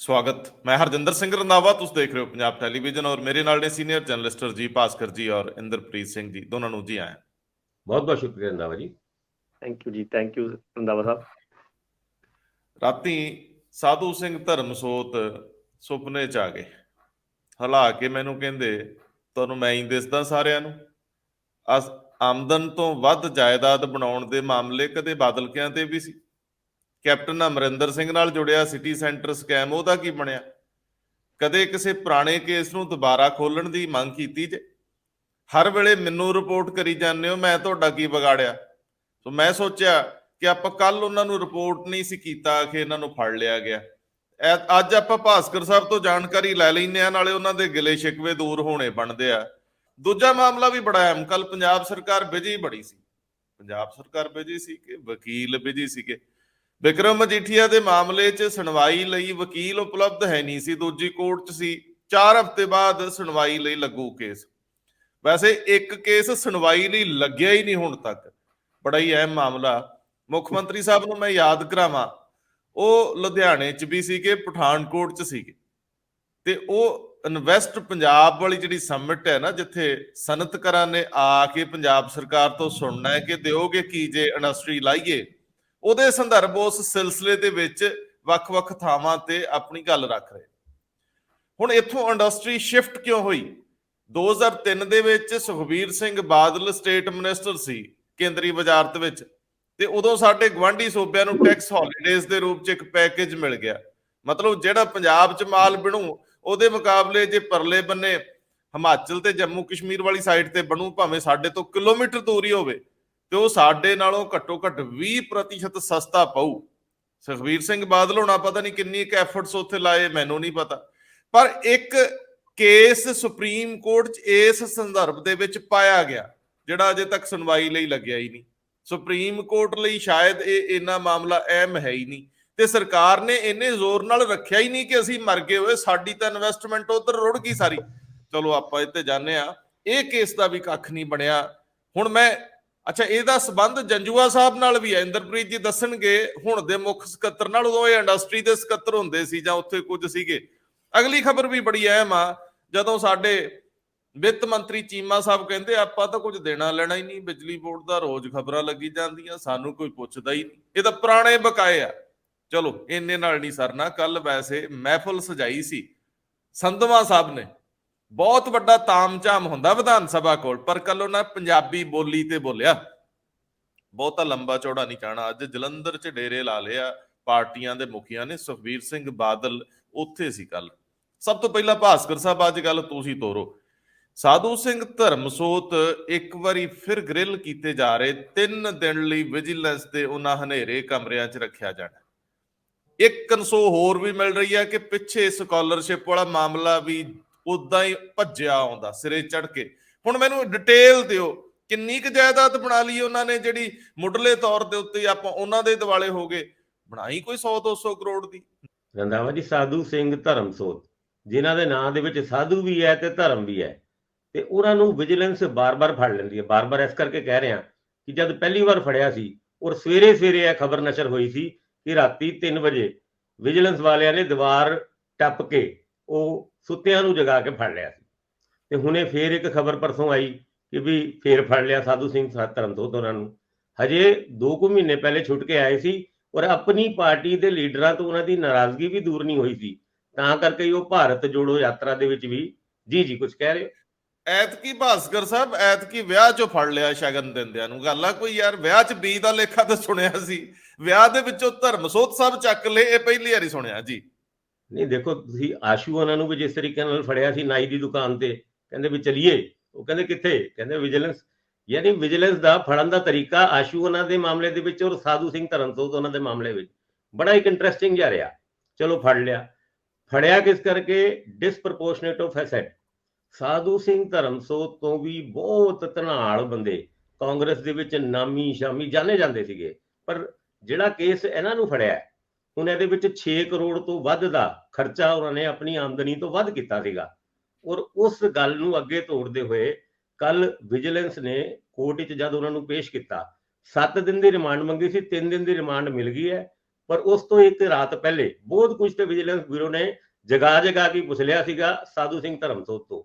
स्वागत। मैं हरजिंदर सिंह रंधावा, तुम देख रहे हो पंजाब टेलीविजन और मेरे नाल ने सीनियर जर्नलिस्ट जी भास्कर जी और इंद्रप्रीत सिंह जी, दोनों ਨੂੰ जी आए। बहुत बहुत शुक्रिया Randhawa ji. Thank you ji, thank you Randhawa Sahab. राती साधु सिंह धर्मसोत ਸੁਪਨੇ ਚ ਆ ਗਏ, ਹਿਲਾ ਕੇ ਮੈਨੂੰ ਕਹਿੰਦੇ ਤੁਹਾਨੂੰ ਮੈਂ ਹੀ ਦਿਸਦਾ ਸਾਰਿਆਂ ਨੂੰ। ਆਮਦਨ ਤੋਂ ਵੱਧ ਜਾਇਦਾਦ ਬਣਾਉਣ ਦੇ ਮਾਮਲੇ ਕਦੇ ਬਾਦਲ ਕਿਆਂ ਤੇ ਵੀ ਸੀ। ਕੈਪਟਨ ਅਮਰਿੰਦਰ ਸਿੰਘ ਨਾਲ ਜੁੜਿਆ ਸਿਟੀ ਸੈਂਟਰ ਸਕੈਮ, ਉਹਦਾ ਕੀ ਬਣਿਆ? ਕਦੇ ਕਿਸੇ ਪੁਰਾਣੇ ਕੇਸ ਨੂੰ ਦੁਬਾਰਾ ਖੋਲਣ ਦੀ ਮੰਗ ਕੀਤੀ ਜੇ? ਹਰ ਵੇਲੇ ਮੈਨੂੰ ਰਿਪੋਰਟ ਕਰੀ ਜਾਂਦੇ ਹੋ, ਮੈਂ ਤੁਹਾਡਾ ਕੀ ਵਿਗਾੜਿਆ? ਸੋ ਮੈਂ ਸੋਚਿਆ ਕਿ ਆਪਾਂ ਕੱਲ ਉਹਨਾਂ ਨੂੰ ਰਿਪੋਰਟ ਨਹੀਂ ਸੀ ਕੀਤਾ ਕਿ ਇਹਨਾਂ ਨੂੰ ਫੜ ਲਿਆ ਗਿਆ। ਅੱਜ ਆਪਾਂ ਭਾਸਕਰ ਸਾਹਿਬ ਤੋਂ ਜਾਣਕਾਰੀ ਲੈ ਲੈਂਦੇ ਆ, ਨਾਲੇ ਉਹਨਾਂ ਦੇ ਗਿਲੇ ਸ਼ਿਕਵੇ ਦੂਰ ਹੋਣੇ ਬਣਦੇ ਆ। ਦੂਜਾ ਮਾਮਲਾ ਵੀ ਬੜਾ ਅਹਿਮ, ਕੱਲ ਪੰਜਾਬ ਸਰਕਾਰ ਬਿਜੀ ਬੜੀ ਸੀ। ਪੰਜਾਬ ਸਰਕਾਰ ਬਿਜੀ ਸੀ ਕਿ ਵਕੀਲ ਬਿਜੀ ਸੀਗੇ। ਵਿਕਰਮ ਮਜੀਠੀਆ ਦੇ ਮਾਮਲੇ 'ਚ ਸੁਣਵਾਈ ਲਈ ਵਕੀਲ ਉਪਲਬਧ ਹੈ ਨਹੀਂ ਸੀ, ਦੂਜੀ ਕੋਰਟ 'ਚ ਸੀ। 4 ਹਫ਼ਤੇ ਬਾਅਦ ਸੁਣਵਾਈ ਲਈ ਲੱਗੂ ਕੇਸ। ਵੈਸੇ ਇੱਕ ਕੇਸ ਸੁਣਵਾਈ ਲਈ ਲੱਗਿਆ ਹੀ ਨਹੀਂ ਹੁਣ ਤੱਕ, ਬੜਾ ਹੀ ਅਹਿਮ ਮਾਮਲਾ। ਮੁੱਖ ਮੰਤਰੀ ਸਾਹਿਬ ਨੂੰ ਮੈਂ ਯਾਦ ਕਰਾਵਾਂ, ਉਹ ਲੁਧਿਆਣੇ 'ਚ ਵੀ ਸੀਗੇ, ਪਠਾਨਕੋਟ 'ਚ ਸੀਗੇ, ਤੇ ਉਹ ਇਨਵੈਸਟ ਪੰਜਾਬ ਵਾਲੀ ਜਿਹੜੀ ਸਮਿਟ ਹੈ ਨਾ, ਜਿੱਥੇ ਸਨਅਤਕਾਰਾਂ ਨੇ ਆ ਕੇ ਪੰਜਾਬ ਸਰਕਾਰ ਤੋਂ ਸੁਣਨਾ ਹੈ ਕਿ ਦਿਓਗੇ ਕੀ ਜੇ ਇੰਡਸਟਰੀ ਲਾਈਏ, ਉਹਦੇ ਸੰਦਰਭ ਉਸ ਸਿਲਸਿਲੇ ਦੇ ਵਿੱਚ ਵੱਖ-ਵੱਖ ਥਾਵਾਂ ਤੇ ਆਪਣੀ ਗੱਲ ਰੱਖ ਰਹੇ। ਹੁਣ ਇੱਥੋਂ ਇੰਡਸਟਰੀ ਸ਼ਿਫਟ ਕਿਉਂ ਹੋਈ? 2003 ਦੇ ਵਿੱਚ ਸੁਖਬੀਰ ਸਿੰਘ ਬਾਦਲ ਸਟੇਟ ਮਿਨਿਸਟਰ ਸੀ ਕੇਂਦਰੀ ਵਜ਼ਾਰਤ ਵਿੱਚ, ਤੇ ਉਦੋਂ ਸਾਡੇ ਗਵਾਂਢੀ ਸੂਬਿਆਂ ਨੂੰ ਟੈਕਸ ਹੌਲੀਡੇਜ਼ ਦੇ ਰੂਪ 'ਚ ਇੱਕ ਪੈਕੇਜ ਮਿਲ ਗਿਆ। ਮਤਲਬ ਜਿਹੜਾ ਪੰਜਾਬ 'ਚ ਮਾਲ ਬਣੂ, ਉਹਦੇ ਮੁਕਾਬਲੇ ਜੇ ਪਰਲੇ ਬੰਨੇ ਹਿਮਾਚਲ ਤੇ ਜੰਮੂ ਕਸ਼ਮੀਰ ਵਾਲੀ ਸਾਈਡ ਤੇ ਬਣੂ, ਭਾਵੇਂ ਸਾਡੇ ਤੋਂ ਕਿਲੋਮੀਟਰ ਦੂਰ ਹੀ ਹੋਵੇ, ਤੇ ਉਹ ਸਾਡੇ ਨਾਲੋਂ ਘੱਟੋ ਘੱਟ 20% ਸਸਤਾ ਪਊ। ਸੁਖਬੀਰ ਸਿੰਘ ਬਾਦਲ ਹੋਣਾ ਪਤਾ ਨਹੀਂ ਕਿੰਨੀ ਕੁ ਐਫਰਟਸ ਉੱਥੇ ਲਾਏ, ਮੈਨੂੰ ਨਹੀਂ ਪਤਾ, ਪਰ ਇੱਕ ਕੇਸ ਸੁਪਰੀਮ ਕੋਰਟ 'ਚ ਇਸ ਸੰਦਰਭ ਦੇ ਵਿੱਚ ਪਾਇਆ ਗਿਆ, ਜਿਹੜਾ ਅਜੇ ਤੱਕ ਸੁਣਵਾਈ ਲਈ ਲੱਗਿਆ ਹੀ ਨਹੀਂ। ਸੁਪਰੀਮ ਕੋਰਟ ਲਈ ਸ਼ਾਇਦ ਇਹ ਇੰਨਾ ਮਾਮਲਾ ਅਹਿਮ ਹੈ ਹੀ ਨਹੀਂ, ਤੇ ਸਰਕਾਰ ਨੇ ਇੰਨੇ ਜ਼ੋਰ ਨਾਲ ਰੱਖਿਆ ਹੀ ਨਹੀਂ ਕਿ ਅਸੀਂ ਮਰ ਗਏ ਹੋਏ, ਸਾਡੀ ਤਾਂ ਇਨਵੈਸਟਮੈਂਟ ਉਧਰ ਰੁੜ ਗਈ ਸਾਰੀ। ਚਲੋ ਆਪਾਂ ਇੱਥੇ ਜਾਂਦੇ ਆ, ਇਹ ਕੇਸ ਦਾ ਵੀ ਕੱਖ ਨਹੀਂ ਬਣਿਆ। ਹੁਣ ਮੈਂ ਇਹਦਾ ਸਬੰਧ ਜੰਜੂਆ ਸਾਹਿਬ ਨਾਲ ਵੀ ਹੈ, ਇੰਦਰਪ੍ਰੀਤ ਜੀ ਦੱਸਣਗੇ, ਹੁਣ ਦੇ ਮੁੱਖ ਸਕੱਤਰ ਨਾਲ। ਉਦੋਂ ਇਹ ਇੰਡਸਟਰੀ ਦੇ ਸਕੱਤਰ ਹੁੰਦੇ ਸੀ ਜਾਂ ਉੱਥੇ ਕੁਝ ਸੀਗੇ। ਅਗਲੀ ਖਬਰ ਵੀ ਬੜੀ ਅਹਿਮ ਆ, ਜਦੋਂ ਸਾਡੇ ਵਿੱਤ ਮੰਤਰੀ ਚੀਮਾ ਸਾਹਿਬ ਕਹਿੰਦੇ ਆਪਾਂ ਤਾਂ ਕੁਝ ਦੇਣਾ ਲੈਣਾ ਹੀ ਨਹੀਂ, ਬਿਜਲੀ ਬੋਰਡ ਦਾ ਰੋਜ਼ ਖਬਰਾਂ ਲੱਗੀ ਜਾਂਦੀਆਂ, ਸਾਨੂੰ ਕੋਈ ਪੁੱਛਦਾ ਹੀ ਨਹੀਂ, ਇਹ ਤਾਂ ਪੁਰਾਣੇ ਬਕਾਏ ਆ। ਚਲੋ ਇੰਨੇ ਨਾਲ ਨਹੀਂ ਸਰਨਾ। ਕੱਲ ਵੈਸੇ ਮਹਿਫਲ ਸਜਾਈ ਸੀ ਸੰਧਵਾ ਸਾਹਿਬ ਨੇ, ਬਹੁਤ ਵੱਡਾ ਤਾਮਝਾਮ ਹੁੰਦਾ ਵਿਧਾਨ ਸਭਾ ਕੋਲ, ਪਰ ਕੱਲ ਉਹਨਾਂ ਪੰਜਾਬੀ ਬੋਲੀ ਤੇ ਬੋਲਿਆ। ਬਹੁਤਾ ਲੰਬਾ ਚੌੜਾ ਨਹੀਂ ਕਹਿਣਾ। ਅੱਜ ਜਲੰਧਰ 'ਚ ਡੇਰੇ ਲਾ ਲਿਆ ਪਾਰਟੀਆਂ ਦੇ ਮੁਖੀਆਂ ਨੇ। ਸੁਖਬੀਰ ਸਿੰਘ ਬਾਦਲ ਉੱਥੇ ਸੀ ਕੱਲ। ਸਭ ਤੋਂ ਪਹਿਲਾਂ ਭਾਸਕਰ ਸਾਹਿਬ, ਅੱਜ ਗੱਲ ਤੁਸੀਂ ਤੋਰੋ। ਸਾਧੂ ਸਿੰਘ ਧਰਮਸੋਤ ਇੱਕ ਵਾਰੀ ਫਿਰ ਗ੍ਰਿਲ ਕੀਤੇ ਜਾ ਰਹੇ। 3 ਦਿਨ ਲਈ ਵਿਜੀਲੈਂਸ ਦੇ ਉਹਨਾਂ ਹਨੇਰੇ ਕਮਰਿਆਂ 'ਚ ਰੱਖਿਆ ਜਾਣਾ। ਇੱਕ ਕਨਸੋ ਹੋਰ ਵੀ ਮਿਲ ਰਹੀ ਹੈ ਕਿ ਪਿੱਛੇ ਸਕਾਲਰਸ਼ਿਪ ਵਾਲਾ ਮਾਮਲਾ ਵੀ ਉਦਾਂ ਹੀ ਭੱਜਿਆ ਆਉਂਦਾ ਸਿਰੇ ਚੜ ਕੇ। ਹੁਣ ਮੈਨੂੰ ਡਿਟੇਲ ਦਿਓ, ਕਿੰਨੀ ਕੁ ਜਾਇਦਾਦ ਬਣਾ ਲਈ ਉਹਨਾਂ ਨੇ, ਜਿਹੜੀ ਮੁੱਢਲੇ ਤੌਰ ਦੇ ਉੱਤੇ ਆਪਾਂ ਉਹਨਾਂ ਦੇ ਦਿਵਾਲੇ ਹੋ ਗਏ? ਬਣਾਈ ਕੋਈ 100-200 ਕਰੋੜ ਦੀ। ਰੰਧਾਵਾ ਜੀ, ਸਾਧੂ ਸਿੰਘ ਧਰਮਸੋਤ, ਜਿਨ੍ਹਾਂ ਦੇ ਨਾਂ ਦੇ ਵਿੱਚ ਸਾਧੂ ਵੀ ਹੈ ਤੇ ਧਰਮ ਵੀ ਹੈ, ਤੇ ਉਹਨਾਂ ਨੂੰ ਵਿਜੀਲੈਂਸ ਬਾਰ-ਬਾਰ ਫੜ ਲੈਂਦੀ ਹੈ। ਬਾਰ-ਬਾਰ ਇਸ ਕਰਕੇ ਕਹਿ ਰਿਹਾ ਕਿ ਜਦ ਪਹਿਲੀ ਵਾਰ ਫੜਿਆ ਸੀ, ਔਰ ਸਵੇਰੇ ਇਹ ਖਬਰ ਨਸ਼ਰ ਹੋਈ ਸੀ ਕਿ ਰਾਤੀ 3 ਵਜੇ ਵਿਜੀਲੈਂਸ ਵਾਲਿਆਂ ਨੇ ਦੀਵਾਰ ਟੱਪ ਕੇ ਉਹ ਸੁੱਤਿਆਂ ਨੂੰ ਜਗਾ ਕੇ ਫੜ ਲਿਆ ਸੀ। ਤੇ ਹੁਣੇ ਫੇਰ ਇੱਕ ਖਬਰ ਪਰਸੋਂ ਆਈ ਕਿ ਵੀ ਫੇਰ ਫੜ ਲਿਆ ਸਾਧੂ ਸਿੰਘ ਧਰਮਸੋਤ ਉਹਨਾਂ ਨੂੰ। ਹਜੇ 2 ਮਹੀਨੇ ਪਹਿਲੇ ਛੁੱਟ ਕੇ ਆਏ ਸੀ, ਔਰ ਆਪਣੀ ਪਾਰਟੀ ਦੇ ਲੀਡਰਾਂ ਤੋਂ ਉਹਨਾਂ ਦੀ ਨਾਰਾਜ਼ਗੀ ਵੀ ਦੂਰ ਨਹੀਂ ਹੋਈ ਸੀ, ਤਾਂ ਕਰਕੇ ਉਹ ਭਾਰਤ ਜੋੜੋ ਯਾਤਰਾ ਦੇ ਵਿੱਚ ਵੀ ਜੀ ਕੁਝ ਕਹਿ ਰਹੇ। ਐਤਕੀ ਭਾਸਕਰ ਸਾਹਿਬ, ਐਤਕੀ ਵਿਆਹ 'ਚੋਂ ਫੜ ਲਿਆ ਸ਼ਗਨ ਦਿੰਦਿਆਂ ਨੂੰ। ਗੱਲ ਆ ਕੋਈ ਯਾਰ, ਵਿਆਹ 'ਚ ਬੀ ਦਾ ਲੇਖਾ ਤਾਂ ਸੁਣਿਆ ਸੀ, ਵਿਆਹ ਦੇ ਵਿੱਚੋਂ ਧਰਮਸੋਤ ਸਾਹਿਬ ਚੱਕ ਲਏ, ਇਹ ਪਹਿਲੀ ਵਾਰੀ ਸੁਣਿਆ ਜੀ। ਨਹੀਂ ਦੇਖੋ, ਤੁਸੀਂ ਆਸ਼ੂ ਉਹਨਾਂ ਨੂੰ ਵੀ ਜਿਸ ਤਰੀਕੇ ਨਾਲ ਫੜਿਆ ਸੀ ਨਾਈ ਦੀ ਦੁਕਾਨ ਤੇ, ਕਹਿੰਦੇ ਵੀ ਚਲੀਏ, ਉਹ ਕਹਿੰਦੇ ਕਿੱਥੇ, ਕਹਿੰਦੇ ਵਿਜੀਲੈਂਸ। ਯਾਨੀ ਵਿਜੀਲੈਂਸ ਦਾ ਫੜਨ ਦਾ ਤਰੀਕਾ ਆਸ਼ੂ ਉਹਨਾਂ ਦੇ ਮਾਮਲੇ ਦੇ ਵਿੱਚ ਔਰ ਸਾਧੂ ਸਿੰਘ ਧਰਮਸੋਤ ਉਹਨਾਂ ਦੇ ਮਾਮਲੇ ਵਿੱਚ ਬੜਾ ਇੱਕ ਇੰਟਰਸਟਿੰਗ ਜਿਹਾ ਰਿਹਾ। ਚਲੋ ਫੜ ਲਿਆ। ਫੜਿਆ ਕਿਸ ਕਰਕੇ? ਡਿਸਪ੍ਰਪੋਰਸ਼ਨੇਟ ਆਫ ਐਸੈਟ। ਸਾਧੂ ਸਿੰਘ ਧਰਮਸੋਤ ਤੋਂ ਵੀ ਬਹੁਤ ਧਨਾਲ ਬੰਦੇ ਕਾਂਗਰਸ ਦੇ ਵਿੱਚ ਨਾਮੀ ਸ਼ਾਮੀ ਜਾਣੇ ਜਾਂਦੇ ਸੀਗੇ, ਪਰ ਜਿਹੜਾ ਕੇਸ ਇਹਨਾਂ ਨੂੰ ਫੜਿਆ, ਹੁਣ ਇਹਦੇ ਵਿੱਚ 6 ਕਰੋੜ ਤੋਂ ਵੱਧ ਦਾ ਖਰਚਾ ਉਹਨਾਂ ਨੇ ਆਪਣੀ ਆਮਦਨੀ ਤੋਂ ਵੱਧ ਕੀਤਾ ਸੀਗਾ। ਔਰ ਉਸ ਗੱਲ ਨੂੰ ਅੱਗੇ ਤੋੜਦੇ ਹੋਏ ਕੱਲ ਵਿਜੀਲੈਂਸ ਨੇ ਕੋਰਟ ਵਿੱਚ ਜਦ ਉਹਨਾਂ ਨੂੰ ਪੇਸ਼ ਕੀਤਾ, 7 ਦਿਨ ਦੀ ਰਿਮਾਂਡ ਮੰਗੀ ਸੀ, 3 ਦਿਨ ਦੀ ਰਿਮਾਂਡ ਮਿਲ ਗਈ ਹੈ। ਪਰ ਉਸ ਤੋਂ ਇੱਕ ਰਾਤ ਪਹਿਲੇ ਬਹੁਤ ਕੁਝ ਤੇ ਵਿਜੀਲੈਂਸ ਬਿਊਰੋ ਨੇ ਜਗਾ ਕੇ ਪੁੱਛ ਲਿਆ ਸੀਗਾ ਸਾਧੂ ਸਿੰਘ ਧਰਮਸੋਤ ਤੋਂ।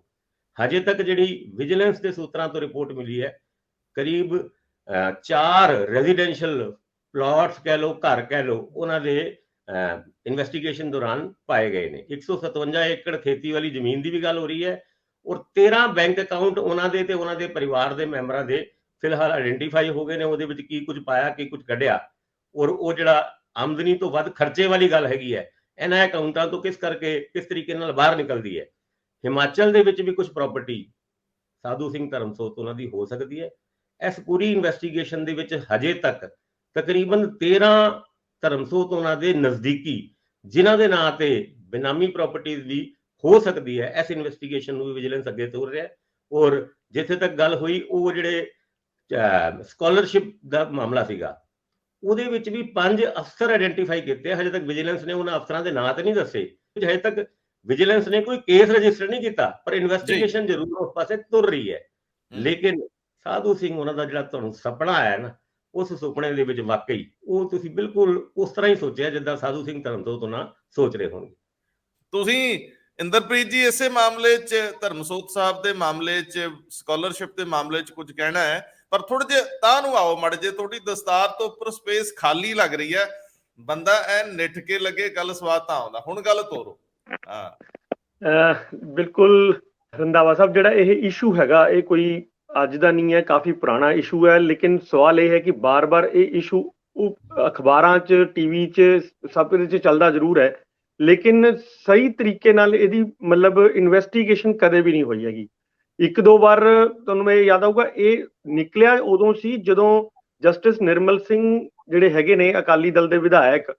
ਹਜੇ ਤੱਕ ਜਿਹੜੀ ਵਿਜੀਲੈਂਸ ਦੇ ਸੂਤਰਾਂ ਤੋਂ ਰਿਪੋਰਟ ਮਿਲੀ ਹੈ, ਕਰੀਬ 4 ਰੈਜ਼ੀਡੈਂਸ਼ੀਅਲ ਪਲਾਟਸ ਕਹਿ ਲਓ, ਘਰ ਕਹਿ ਲਓ, ਉਹਨਾਂ ਦੇ ਇਨਵੈਸਟੀਗੇਸ਼ਨ ਦੌਰਾਨ ਪਾਏ ਗਏ ਨੇ। 157 ਏਕੜ ਖੇਤੀ ਵਾਲੀ ਜ਼ਮੀਨ ਦੀ ਵੀ ਗੱਲ ਹੋ ਰਹੀ ਹੈ, ਔਰ 13 ਬੈਂਕ ਅਕਾਊਂਟ ਉਹਨਾਂ ਦੇ ਤੇ ਉਹਨਾਂ ਦੇ ਪਰਿਵਾਰ ਦੇ ਮੈਂਬਰਾਂ ਦੇ ਫਿਲਹਾਲ ਆਇਡੈਂਟੀਫਾਈ ਹੋ ਗਏ ਨੇ। ਉਹਦੇ ਵਿੱਚ ਕੀ ਕੁਝ ਪਾਇਆ, ਕੀ ਕੁਝ ਕੱਢਿਆ, ਔਰ ਉਹ ਜਿਹੜਾ ਆਮਦਨੀ ਤੋਂ ਵੱਧ ਖਰਚੇ ਵਾਲੀ ਗੱਲ ਹੈਗੀ ਹੈ, ਇਹਨਾਂ ਅਕਾਊਂਟਾਂ ਤੋਂ ਕਿਸ ਤਰੀਕੇ ਨਾਲ ਬਾਹਰ ਨਿਕਲਦੀ ਹੈ। ਹਿਮਾਚਲ ਦੇ ਵਿੱਚ ਵੀ ਕੁਝ ਪ੍ਰਾਪਰਟੀ ਸਾਧੂ ਸਿੰਘ ਧਰਮਸੋਤ ਉਹਨਾਂ ਦੀ ਹੋ ਸਕਦੀ ਹੈ। ਇਸ ਪੂਰੀ ਇਨਵੈਸਟੀਗੇਸ਼ਨ ਦੇ ਵਿੱਚ ਹਜੇ ਤੱਕ ਤਕਰੀਬਨ 13 ਧਰਮਸੋਤ ਉਹਨਾਂ ਦੇ ਨਜ਼ਦੀਕੀ ਜਿਨ੍ਹਾਂ ਦੇ ਨਾਂ ਤੇ ਬੇਨਾਮੀ ਪ੍ਰਾਪਰਟੀਜ਼ ਵੀ ਹੋ ਸਕਦੀ ਹੈ, ਇਸ ਇਨਵੈਸਟੀਗੇਸ਼ਨ ਨੂੰ ਵੀ ਵਿਜੀਲੈਂਸ ਅੱਗੇ ਤੋਰ ਰਿਹਾ ਹੈ। ਔਰ ਜਿੱਥੇ ਤੱਕ ਗੱਲ ਹੋਈ, ਉਹ ਜਿਹੜੇ ਸਕਾਲਰਸ਼ਿਪ ਦਾ ਮਾਮਲਾ ਸੀਗਾ, ਉਹਦੇ ਵਿੱਚ ਵੀ 5 ਅਫਸਰ ਆਇਡੈਂਟੀਫਾਈ ਕੀਤੇ। ਹਜੇ ਤੱਕ ਵਿਜੀਲੈਂਸ ਨੇ ਉਹਨਾਂ ਅਫਸਰਾਂ ਦੇ ਨਾਂ ਤੇ ਨਹੀਂ ਦੱਸੇ। ਹਜੇ ਤੱਕ ਵਿਜੀਲੈਂਸ ਨੇ ਕੋਈ ਕੇਸ ਰਜਿਸਟਰ ਨਹੀਂ ਕੀਤਾ, ਪਰ ਇਨਵੈਸਟੀਗੇਸ਼ਨ ਜ਼ਰੂਰ ਉਸ ਪਾਸੇ ਤੁਰ ਰਹੀ ਹੈ। ਲੇਕਿਨ ਸਾਧੂ ਸਿੰਘ ਉਹਨਾਂ ਦਾ ਜਿਹੜਾ ਤੁਹਾਨੂੰ ਸੁਪਨਾ ਆਇਆ ਨਾ, ਉਸ ਸੁਪਨੇ ਦੇ ਵਿੱਚ ਵਾਕਈ ਉਹ ਤੁਸੀਂ ਬਿਲਕੁਲ ਉਸ ਤਰ੍ਹਾਂ ਹੀ ਸੋਚਿਆ ਜਿੱਦਾਂ ਸਾਧੂ ਸਿੰਘ ਧਰਮਸੋਤ ਉਹਨਾਂ ਸੋਚ ਰਹੇ ਹੋਣਗੇ। ਤੁਸੀਂ ਇੰਦਰਪ੍ਰੀਤ ਜੀ ਇਸੇ ਮਾਮਲੇ 'ਚ, ਧਰਮਸੋਤ ਸਾਹਿਬ ਦੇ ਮਾਮਲੇ 'ਚ, ਸਕਾਲਰਸ਼ਿਪ ਦੇ ਮਾਮਲੇ 'ਚ ਕੁਝ ਕਹਿਣਾ ਹੈ, ਪਰ ਥੋੜੇ ਜਿਹੇ ਤਾਂ ਨੂੰ ਆਓ ਮੜ ਜੇ, ਤੁਹਾਡੀ ਦਸਤਾਰ ਤੋਂ ਉੱਪਰ ਸਪੇਸ ਖਾਲੀ ਲੱਗ ਰਹੀ ਹੈ, ਬੰਦਾ ਐ ਨਿੱਠ ਕੇ ਲੱਗੇ, ਗੱਲ ਸਵਾਦ ਤਾਂ ਆਉਂਦਾ। ਹੁਣ ਗੱਲ ਤੋਰੋ। ਬਿਲਕੁਲ ਰੰਧਾਵਾ ਸਾਹਿਬ, ਜਿਹੜਾ ਇਹ ਇਸ਼ੂ ਹੈਗਾ ਇਹ ਕੋਈ ਅੱਜ ਦਾ ਨਹੀਂ ਹੈ, ਕਾਫੀ ਪੁਰਾਣਾ ਇਸ਼ੂ ਹੈ। ਲੇਕਿਨ ਸਵਾਲ ਇਹ ਹੈ ਕਿ ਬਾਰ-ਬਾਰ ਇਹ ਇਸ਼ੂ ਅਖਬਾਰਾਂ 'ਚ, ਟੀਵੀ 'ਚ, ਸਭ ਦੇ 'ਚ ਚੱਲਦਾ ਜ਼ਰੂਰ ਹੈ, ਲੇਕਿਨ ਸਹੀ ਤਰੀਕੇ ਨਾਲ ਇਹਦੀ ਮਤਲਬ ਇਨਵੈਸਟੀਗੇਸ਼ਨ ਕਦੇ ਵੀ ਨਹੀਂ ਹੋਈ ਹੈਗੀ। 1-2 ਵਾਰ ਤੁਹਾਨੂੰ ਮੈਂ ਯਾਦ ਆਊਗਾ, ਇਹ ਨਿਕਲਿਆ ਉਦੋਂ ਸੀ ਜਦੋਂ ਜਸਟਿਸ ਨਿਰਮਲ ਸਿੰਘ ਜਿਹੜੇ ਹੈਗੇ ਨੇ ਅਕਾਲੀ ਦਲ ਦੇ ਵਿਧਾਇਕ,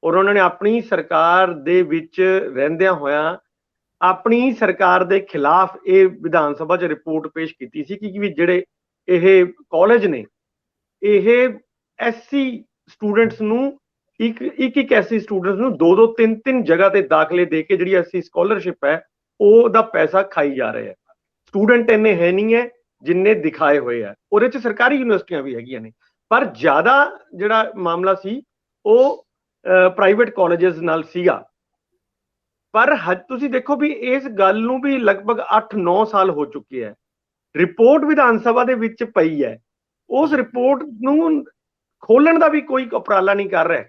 ਔਰ ਉਹਨਾਂ ਨੇ ਆਪਣੀ ਸਰਕਾਰ ਦੇ ਵਿੱਚ ਰਹਿੰਦਿਆਂ ਹੋਇਆਂ ਆਪਣੀ ਸਰਕਾਰ ਦੇ ਖਿਲਾਫ ਇਹ ਵਿਧਾਨ ਸਭਾ 'ਚ ਰਿਪੋਰਟ ਪੇਸ਼ ਕੀਤੀ ਸੀ ਕਿ ਵੀ ਜਿਹੜੇ ਇਹ ਕਾਲਜ ਨੇ, ਇਹ ਐਸਸੀ ਸਟੂਡੈਂਟਸ ਨੂੰ ਇੱਕ ਐਸਸੀ ਸਟੂਡੈਂਟਸ ਨੂੰ 2-2, 3-3 ਜਗ੍ਹਾ ਤੇ ਦਾਖਲੇ ਦੇ ਕੇ ਜਿਹੜੀ ਐਸਸੀ ਸਕਾਲਰਸ਼ਿਪ ਹੈ ਉਹਦਾ ਪੈਸਾ ਖਾਈ ਜਾ ਰਹੇ ਹੈ। ਸਟੂਡੈਂਟ ਇੰਨੇ ਹੈ ਨਹੀਂ ਹੈ ਜਿੰਨੇ ਦਿਖਾਏ ਹੋਏ ਆ। ਉਹਦੇ 'ਚ ਸਰਕਾਰੀ ਯੂਨੀਵਰਸਿਟੀਆਂ ਵੀ ਹੈਗੀਆਂ ਨੇ, ਪਰ ਜ਼ਿਆਦਾ ਜਿਹੜਾ ਮਾਮਲਾ ਸੀ ਉਹ ਪ੍ਰਾਈਵੇਟ ਕਾਲਜਸ ਨਾਲ ਸੀਗਾ। ਪਰ ਤੁਸੀਂ ਦੇਖੋ ਵੀ ਇਸ ਗੱਲ ਨੂੰ ਵੀ ਲਗਭਗ 8-9 ਸਾਲ ਹੋ ਚੁੱਕੇ ਹੈ। ਰਿਪੋਰਟ ਵਿਧਾਨ ਸਭਾ ਦੇ ਵਿੱਚ ਪਈ ਹੈ, ਉਸ ਰਿਪੋਰਟ ਨੂੰ ਖੋਲਣ ਦਾ ਵੀ ਕੋਈ ਉਪਰਾਲਾ ਨਹੀਂ ਕਰ ਰਿਹਾ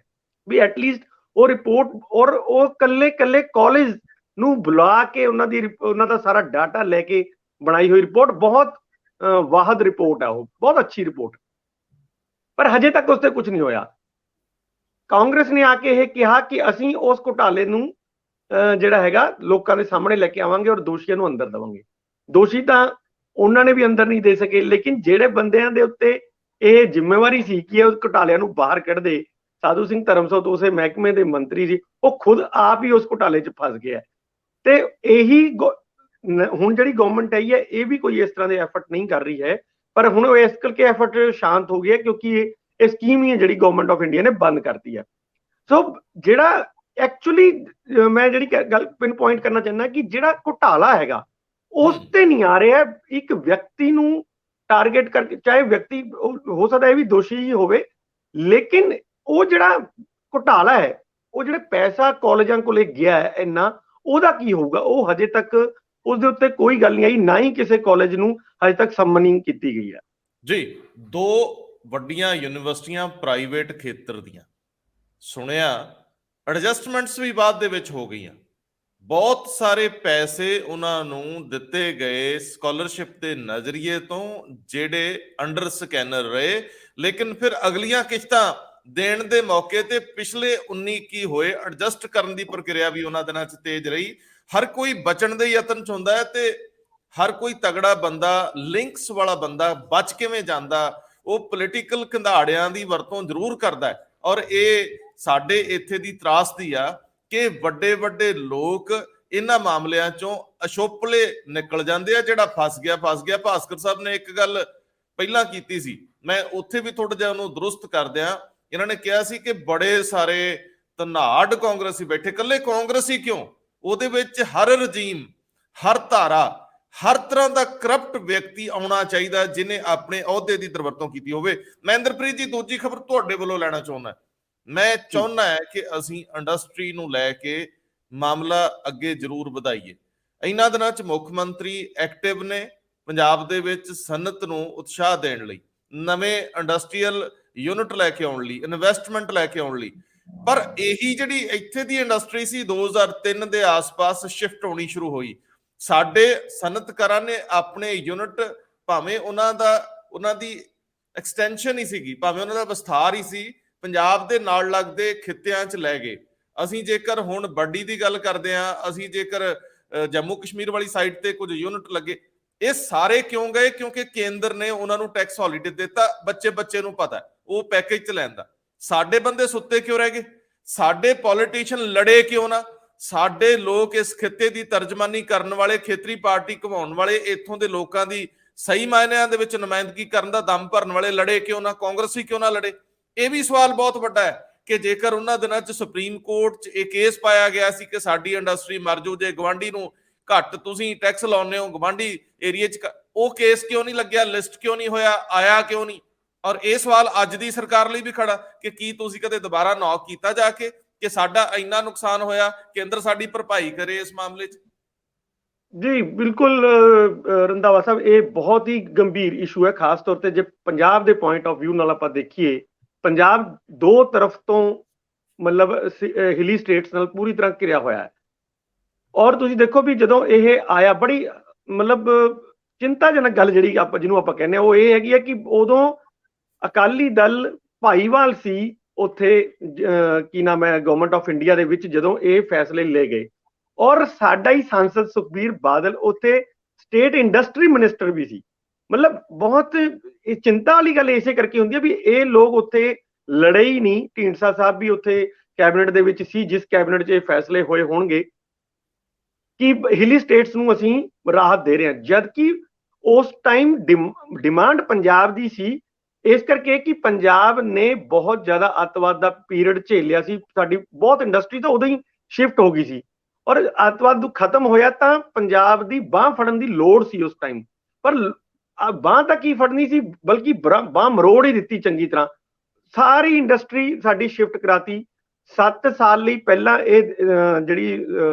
ਵੀ ਐਟਲੀਸਟ ਉਹ ਰਿਪੋਰਟ, ਔਰ ਉਹ ਕੱਲੇ ਕਾਲਜ ਨੂੰ ਬੁਲਾ ਕੇ ਉਹਨਾਂ ਦਾ ਸਾਰਾ ਡਾਟਾ ਲੈ ਕੇ ਬਣਾਈ ਹੋਈ ਰਿਪੋਰਟ, ਬਹੁਤ ਵਾਹਦ ਰਿਪੋਰਟ ਹੈ, ਉਹ ਬਹੁਤ ਅੱਛੀ ਰਿਪੋਰਟ, ਪਰ ਹਜੇ ਤੱਕ ਉਸ ਤੇ ਕੁਝ ਨਹੀਂ ਹੋਇਆ। ਕਾਂਗਰਸ ਨੇ ਆ ਕੇ ਇਹ ਕਿਹਾ ਕਿ ਅਸੀਂ ਉਸ ਘੁਟਾਲੇ ਨੂੰ ਜਿਹੜਾ ਹੈਗਾ ਲੋਕਾਂ ਦੇ ਸਾਹਮਣੇ ਲੈ ਕੇ ਆਵਾਂਗੇ ਔਰ ਦੋਸ਼ੀਆਂ ਨੂੰ ਅੰਦਰ ਦੇਵਾਂਗੇ। ਦੋਸ਼ੀ ਤਾਂ ਉਹਨਾਂ ਨੇ ਵੀ ਅੰਦਰ ਨਹੀਂ ਦੇ ਸਕੇ, ਲੇਕਿਨ ਜਿਹੜੇ ਬੰਦਿਆਂ ਦੇ ਉੱਤੇ ਇਹ ਜ਼ਿੰਮੇਵਾਰੀ ਸੀ ਕਿ ਉਸ ਘੁਟਾਲਿਆਂ ਨੂੰ ਬਾਹਰ ਕੱਢਦੇ, ਸਾਧੂ ਸਿੰਘ ਧਰਮਸੋਤ ਉਸੇ ਮਹਿਕਮੇ ਦੇ ਮੰਤਰੀ ਸੀ, ਉਹ ਖੁਦ ਆਪ ਹੀ ਉਸ ਘੁਟਾਲੇ 'ਚ ਫਸ ਗਿਆ। ਤੇ ਇਹੀ ਹੁਣ ਜਿਹੜੀ ਗਵਰਨਮੈਂਟ ਆਈ ਹੈ ਇਹ ਵੀ ਕੋਈ ਇਸ ਤਰ੍ਹਾਂ ਦੇ ਐਫਰਟ ਨਹੀਂ ਕਰ ਰਹੀ ਹੈ, ਪਰ ਹੁਣ ਉਹ ਇਸ ਕਰਕੇ ਐਫਰਟ ਸ਼ਾਂਤ ਹੋ ਗਿਆ ਕਿਉਂਕਿ ਇਹ ਸਕੀਮ ਹੀ ਹੈ ਜਿਹੜੀ ਗਵਰਨਮੈਂਟ ਆਫ ਇੰਡੀਆ ਨੇ ਬੰਦ ਕਰਤੀ ਹੈ। ਸੋ ਜਿਹੜਾ ਐਕਚੁਅਲੀ ਮੈਂ ਜਿਹੜੀ ਗੱਲ ਪਿਨ ਪੁਆਇੰਟ ਕਰਨਾ ਚਾਹੁੰਦਾ ਕਿ ਜਿਹੜਾ ਘੁਟਾਲਾ ਹੈਗਾ ਉਸ ਤੇ ਨਹੀਂ ਆ ਰਿਹਾ, ਇੱਕ ਵਿਅਕਤੀ ਨੂੰ ਟਾਰਗੇਟ ਕਰਕੇ, ਚਾਹੇ ਵਿਅਕਤੀ ਹੋ ਸਕਦਾ ਇਹ ਵੀ ਦੋਸ਼ੀ ਹੀ ਹੋਵੇ, ਲੇਕਿਨ ਉਹ ਜਿਹੜਾ ਘੁਟਾਲਾ ਹੈ, ਉਹ ਜਿਹੜੇ ਪੈਸਾ ਕਾਲਜਾਂ ਕੋਲੇ ਗਿਆ ਹੈ ਇੰਨਾ, ਉਹਦਾ ਕੀ ਹੋਊਗਾ? ਉਹ ਹਜੇ ਤੱਕ ਉਸਦੇ ਉੱਤੇ ਕੋਈ ਗੱਲ ਨਹੀਂ ਆਈ, ਨਾ ਹੀ ਕਿਸੇ ਕਾਲਜ ਨੂੰ ਹਜੇ ਤੱਕ ਸਮਨਿੰਗ ਕੀਤੀ ਗਈ ਹੈ। ਜੀ, 2 ਵੱਡੀਆਂ ਯੂਨੀਵਰਸਿਟੀਆਂ ਪ੍ਰਾਈਵੇਟ ਖੇਤਰ ਦੀਆਂ, ਸੁਣਿਆ ਐਡਜਸਟਮੈਂਟਸ ਵੀ ਬਾਅਦ ਦੇ ਵਿੱਚ ਹੋ ਗਈਆਂ, ਬਹੁਤ ਸਾਰੇ ਪੈਸੇ ਉਹਨਾਂ ਨੂੰ ਦਿੱਤੇ ਗਏ ਸਕਾਲਰਸ਼ਿਪ ਦੇ ਨਜ਼ਰੀਏ ਤੋਂ ਜਿਹੜੇ ਅੰਡਰ ਸਕੈਨਰ ਰਹੇ, ਲੇਕਿਨ ਫਿਰ ਅਗਲੀਆਂ ਕਿਸ਼ਤਾਂ ਦੇਣ ਦੇ ਮੌਕੇ ਤੇ ਪਿਛਲੇ 19-21 ਹੋਏ ਐਡਜਸਟ ਕਰਨ ਦੀ ਪ੍ਰਕਿਰਿਆ ਵੀ ਉਹਨਾਂ ਦਿਨਾਂ 'ਚ ਤੇਜ਼ ਰਹੀ। ਹਰ ਕੋਈ ਬਚਣ ਦੇ ਯਤਨ 'ਚ ਹੁੰਦਾ ਹੈ ਤੇ ਹਰ ਕੋਈ ਤਗੜਾ ਬੰਦਾ, ਲਿੰਕਸ ਵਾਲਾ ਬੰਦਾ ਬਚ ਕਿਵੇਂ ਜਾਂਦਾ, ਉਹ ਪੋਲੀਟੀਕਲ ਕੰਧਾੜਿਆਂ ਦੀ ਵਰਤੋਂ ਜ਼ਰੂਰ ਕਰਦਾ ਹੈ। ਔਰ ਇਹ ਸਾਡੇ ਇੱਥੇ ਦੀ ਤਰਾਸਦੀ ਆ ਕਿ ਵੱਡੇ ਲੋਕ ਇਹਨਾਂ ਮਾਮਲਿਆਂ ਚੋਂ ਅਸ਼ੋਪਲੇ ਨਿਕਲ ਜਾਂਦੇ ਆ। ਜਿਹੜਾ ਫਸ ਗਿਆ। ਭਾਸਕਰ ਸਾਹਿਬ ਨੇ ਇੱਕ ਗੱਲ ਪਹਿਲਾਂ ਕੀਤੀ ਸੀ, ਮੈਂ ਉੱਥੇ ਵੀ ਥੋੜਾ ਜਿਹਾ ਉਹਨੂੰ ਦਰੁਸਤ ਕਰ ਦਿਆਂ। ਇਹਨਾਂ ਨੇ ਕਿਹਾ ਸੀ ਕਿ ਬੜੇ ਸਾਰੇ ਧਨਾੜ ਕਾਂਗਰਸੀ ਬੈਠੇ, ਇਕੱਲੇ ਕਾਂਗਰਸੀ ਕਿਉਂ, ਉਹਦੇ ਵਿੱਚ ਹਰ ਰਜੀਮ, ਹਰ ਧਾਰਾ, ਹਰ ਤਰ੍ਹਾਂ ਦਾ ਕਰਪਟ ਵਿਅਕਤੀ ਆਉਣਾ ਚਾਹੀਦਾ ਜਿਹਨੇ ਆਪਣੇ ਅਹੁਦੇ ਦੀ ਦੁਰਵਰਤੋਂ ਕੀਤੀ ਹੋਵੇ। ਮੈਂ ਇੰਦਰਪ੍ਰੀਤ ਜੀ ਦੂਜੀ ਖਬਰ ਤੁਹਾਡੇ ਵੱਲੋਂ ਲੈਣਾ ਚਾਹੁੰਦਾ। ਮੈਂ ਚਾਹੁੰਦਾ ਹੈ ਕਿ ਅਸੀਂ ਇੰਡਸਟਰੀ ਨੂੰ ਲੈ ਕੇ ਮਾਮਲਾ ਅੱਗੇ ਜ਼ਰੂਰ ਵਧਾਈਏ। ਇਹਨਾਂ ਦਿਨਾਂ 'ਚ ਮੁੱਖ ਮੰਤਰੀ ਐਕਟਿਵ ਨੇ ਪੰਜਾਬ ਦੇ ਵਿੱਚ ਸਨਅਤ ਨੂੰ ਉਤਸ਼ਾਹ ਦੇਣ ਲਈ, ਨਵੇਂ ਇੰਡਸਟਰੀਅਲ ਯੂਨਿਟ ਲੈ ਕੇ ਆਉਣ ਲਈ, ਇਨਵੈਸਟਮੈਂਟ ਲੈ ਕੇ ਆਉਣ ਲਈ। ਪਰ ਇਹੀ ਜਿਹੜੀ ਇੱਥੇ ਦੀ ਇੰਡਸਟਰੀ ਸੀ 2003 ਦੇ ਆਸ-ਪਾਸ ਸ਼ਿਫਟ ਹੋਣੀ ਸ਼ੁਰੂ ਹੋਈ। ਸਾਡੇ ਸਨਅਤਕਾਰਾਂ ਨੇ ਆਪਣੇ ਯੂਨਿਟ, ਭਾਵੇਂ ਉਹਨਾਂ ਦੀ ਐਕਸਟੈਂਸ਼ਨ ਹੀ ਸੀਗੀ, ਭਾਵੇਂ ਉਹਨਾਂ ਦਾ ਵਿਸਥਾਰ ਹੀ ਸੀ, ਪੰਜਾਬ ਦੇ ਨਾਲ ਲੱਗਦੇ ਖਿੱਤਿਆਂ 'ਚ ਲੈ ਗਏ। ਅਸੀਂ ਜੇਕਰ ਹੁਣ ਵੱਡੀ ਦੀ ਗੱਲ ਕਰਦੇ ਹਾਂ, ਅਸੀਂ ਜੇਕਰ ਜੰਮੂ ਕਸ਼ਮੀਰ ਵਾਲੀ ਸਾਈਡ ਤੇ ਕੁਝ ਯੂਨਿਟ ਲੱਗੇ, ਇਹ ਸਾਰੇ ਕਿਉਂ ਗਏ? ਕਿਉਂਕਿ ਕੇਂਦਰ ਨੇ ਉਹਨਾਂ ਨੂੰ ਟੈਕਸ ਹੌਲੀਡੇ ਦਿੱਤਾ। ਬੱਚੇ ਨੂੰ ਪਤਾ ਉਹ ਪੈਕੇਜ 'ਚ ਲੈਂਦਾ। ਸਾਡੇ ਬੰਦੇ ਸੁੱਤੇ ਕਿਉਂ ਰਹਿ ਗਏ? ਸਾਡੇ ਪੋਲੀਟੀਸ਼ੀਅਨ ਲੜੇ ਕਿਉਂ ਨਾ? ਸਾਡੇ ਲੋਕ ਇਸ ਖਿੱਤੇ ਦੀ ਤਰਜਮਾਨੀ ਕਰਨ ਵਾਲੇ, ਖੇਤਰੀ ਪਾਰਟੀ ਘਵਾਉਣ ਵਾਲੇ, ਇੱਥੋਂ ਦੇ ਲੋਕਾਂ ਦੀ ਸਹੀ ਮਾਇਨਿਆਂ ਦੇ ਵਿੱਚ ਨੁਮਾਇੰਦਗੀ ਕਰਨ ਦਾ ਦਮ ਭਰਨ ਵਾਲੇ ਲੜੇ ਕਿਉਂ ਨਾ? ਕਾਂਗਰਸੀ ਕਿਉਂ ਨਾ ਲੜੇ? ਇਹ ਵੀ ਸਵਾਲ ਬਹੁਤ ਵੱਡਾ ਹੈ ਕਿ ਜੇਕਰ ਉਹਨਾਂ ਦਿਨਾਂ 'ਚ ਸੁਪਰੀਮ ਕੋਰਟ 'ਚ ਇਹ ਕੇਸ ਪਾਇਆ ਗਿਆ ਸੀ ਕਿ ਸਾਡੀ ਇੰਡਸਟਰੀ ਮਰ ਜਾਊ ਜੇ ਗਵਾਂਢੀ ਨੂੰ ਘੱਟ ਤੁਸੀਂ ਟੈਕਸ ਲਾਉਂਦੇ ਹੋ, ਗਵਾਂਢੀ ਏਰੀਏ 'ਚ, ਉਹ ਕੇਸ ਕਿਉਂ ਨਹੀਂ ਲੱਗਿਆ? ਲਿਸਟ ਕਿਉਂ ਨਹੀਂ ਹੋਇਆ? ਆਇਆ ਕਿਉਂ ਨਹੀਂ? ਔਰ ਇਹ ਸਵਾਲ ਅੱਜ ਦੀ ਸਰਕਾਰ ਲਈ ਵੀ ਖੜਾ ਕਿ ਕੀ ਤੁਸੀਂ ਕਦੇ ਦੁਬਾਰਾ ਨੌਕ ਕੀਤਾ ਜਾ ਕੇ ਕਿ ਸਾਡਾ ਇੰਨਾ ਨੁਕਸਾਨ ਹੋਇਆ, ਕੇਂਦਰ ਸਾਡੀ ਭਰਪਾਈ ਕਰੇ ਇਸ ਮਾਮਲੇ 'ਚ? ਜੀ ਬਿਲਕੁਲ ਰੰਧਾਵਾ ਸਾਹਿਬ, ਇਹ ਬਹੁਤ ਹੀ ਗੰਭੀਰ ਇਸ਼ੂ ਹੈ। ਖਾਸ ਤੌਰ ਤੇ ਜੇ ਪੰਜਾਬ ਦੇ ਪੁਆਇੰਟ ਆਫ ਵਿਊ ਨਾਲ ਆਪਾਂ ਦੇਖੀਏ, ਪੰਜਾਬ ਦੋ ਤਰਫ ਤੋਂ ਮਤਲਬ ਹਿਲੀ ਸਟੇਟਸ ਨਾਲ ਪੂਰੀ ਤਰ੍ਹਾਂ ਘਿਰਿਆ ਹੋਇਆ ਹੈ। ਔਰ ਤੁਸੀਂ ਦੇਖੋ ਵੀ ਜਦੋਂ ਇਹ ਆਇਆ, ਬੜੀ ਮਤਲਬ ਚਿੰਤਾਜਨਕ ਗੱਲ ਜਿਹੜੀ ਜਿਹਨੂੰ ਆਪਾਂ ਕਹਿੰਦੇ ਆ ਉਹ ਇਹ ਹੈਗੀ ਹੈ ਕਿ ਉਦੋਂ ਅਕਾਲੀ ਦਲ ਭਾਈਵਾਲ ਸੀ ਉੱਥੇ, ਕੀ ਨਾਮ ਹੈ, ਗਵਰਨਮੈਂਟ ਆਫ ਇੰਡੀਆ ਦੇ ਵਿੱਚ, ਜਦੋਂ ਇਹ ਫੈਸਲੇ ਲਏ ਗਏ। ਔਰ ਸਾਡਾ ਹੀ ਸਾਂਸਦ ਸੁਖਬੀਰ ਬਾਦਲ ਉੱਥੇ ਸਟੇਟ ਇੰਡਸਟਰੀ ਮਿਨਿਸਟਰ ਵੀ ਸੀ। ਮਤਲਬ ਬਹੁਤ ਇਹ ਚਿੰਤਾ ਵਾਲੀ ਗੱਲ ਇਸੇ ਕਰਕੇ ਹੁੰਦੀ ਹੈ ਵੀ ਇਹ ਲੋਕ ਉੱਥੇ ਲੜੇ ਹੀ ਨਹੀਂ। ਢੀਂਡਸਾ ਸਾਹਿਬ ਵੀ ਉੱਥੇ ਕੈਬਨਿਟ ਦੇ ਵਿੱਚ ਸੀ, ਜਿਸ ਕੈਬਨਿਟ 'ਚ ਇਹ ਫੈਸਲੇ ਹੋਏ ਹੋਣਗੇ ਕਿ ਹਿਲੀ ਸਟੇਟਸ ਨੂੰ ਅਸੀਂ ਰਾਹਤ ਦੇ ਰਹੇ ਹਾਂ, ਜਦਕਿ ਉਸ ਟਾਈਮ ਡਿਮਾਂਡ ਪੰਜਾਬ ਦੀ ਸੀ। ਇਸ ਕਰਕੇ ਕਿ ਪੰਜਾਬ ਨੇ ਬਹੁਤ ਜ਼ਿਆਦਾ ਅੱਤਵਾਦ ਦਾ ਪੀਰੀਅਡ ਝੇਲਿਆ ਸੀ, ਸਾਡੀ ਬਹੁਤ ਇੰਡਸਟਰੀ ਤਾਂ ਉਦੋਂ ਹੀ ਸ਼ਿਫਟ ਹੋ ਗਈ ਸੀ। ਔਰ ਅੱਤਵਾਦ ਖਤਮ ਹੋਇਆ ਤਾਂ ਪੰਜਾਬ ਦੀ ਬਾਂਹ ਫੜਨ ਦੀ ਲੋੜ ਸੀ ਉਸ ਟਾਈਮ, ਪਰ ਬਾਂਹ ਤਾਂ ਕੀ ਫੜਨੀ ਸੀ, ਬਲਕਿ ਬਾਂਹ ਮਰੋੜ ਹੀ ਦਿੱਤੀ ਚੰਗੀ ਤਰ੍ਹਾਂ। ਸਾਰੀ ਇੰਡਸਟਰੀ ਸਾਡੀ ਸ਼ਿਫਟ ਕਰਾਤੀ। 7 ਸਾਲ ਲਈ ਪਹਿਲਾਂ ਇਹ ਜਿਹੜੀ